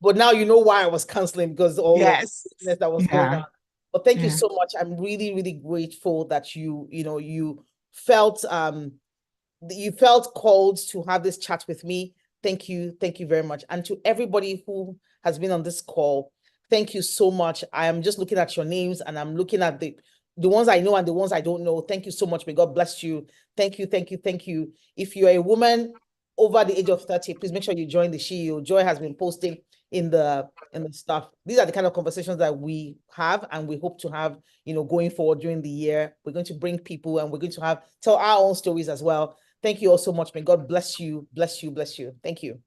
But now you know why I was canceling, because all Yes. the business that was going on. But thank you so much. I'm really, really grateful that you felt called to have this chat with me. Thank you very much. And to everybody who has been on this call, thank you so much. I am just looking at your names, and I'm looking at the ones I know and the ones I don't know. Thank you so much. May God bless you. Thank you. If you're a woman over the age of 30, please make sure you join the SheU. Joy has been posting in the stuff. These are the kind of conversations that we have and we hope to have, going forward during the year. We're going to bring people, and we're going to tell our own stories as well. Thank you all so much. May God bless you. Thank you.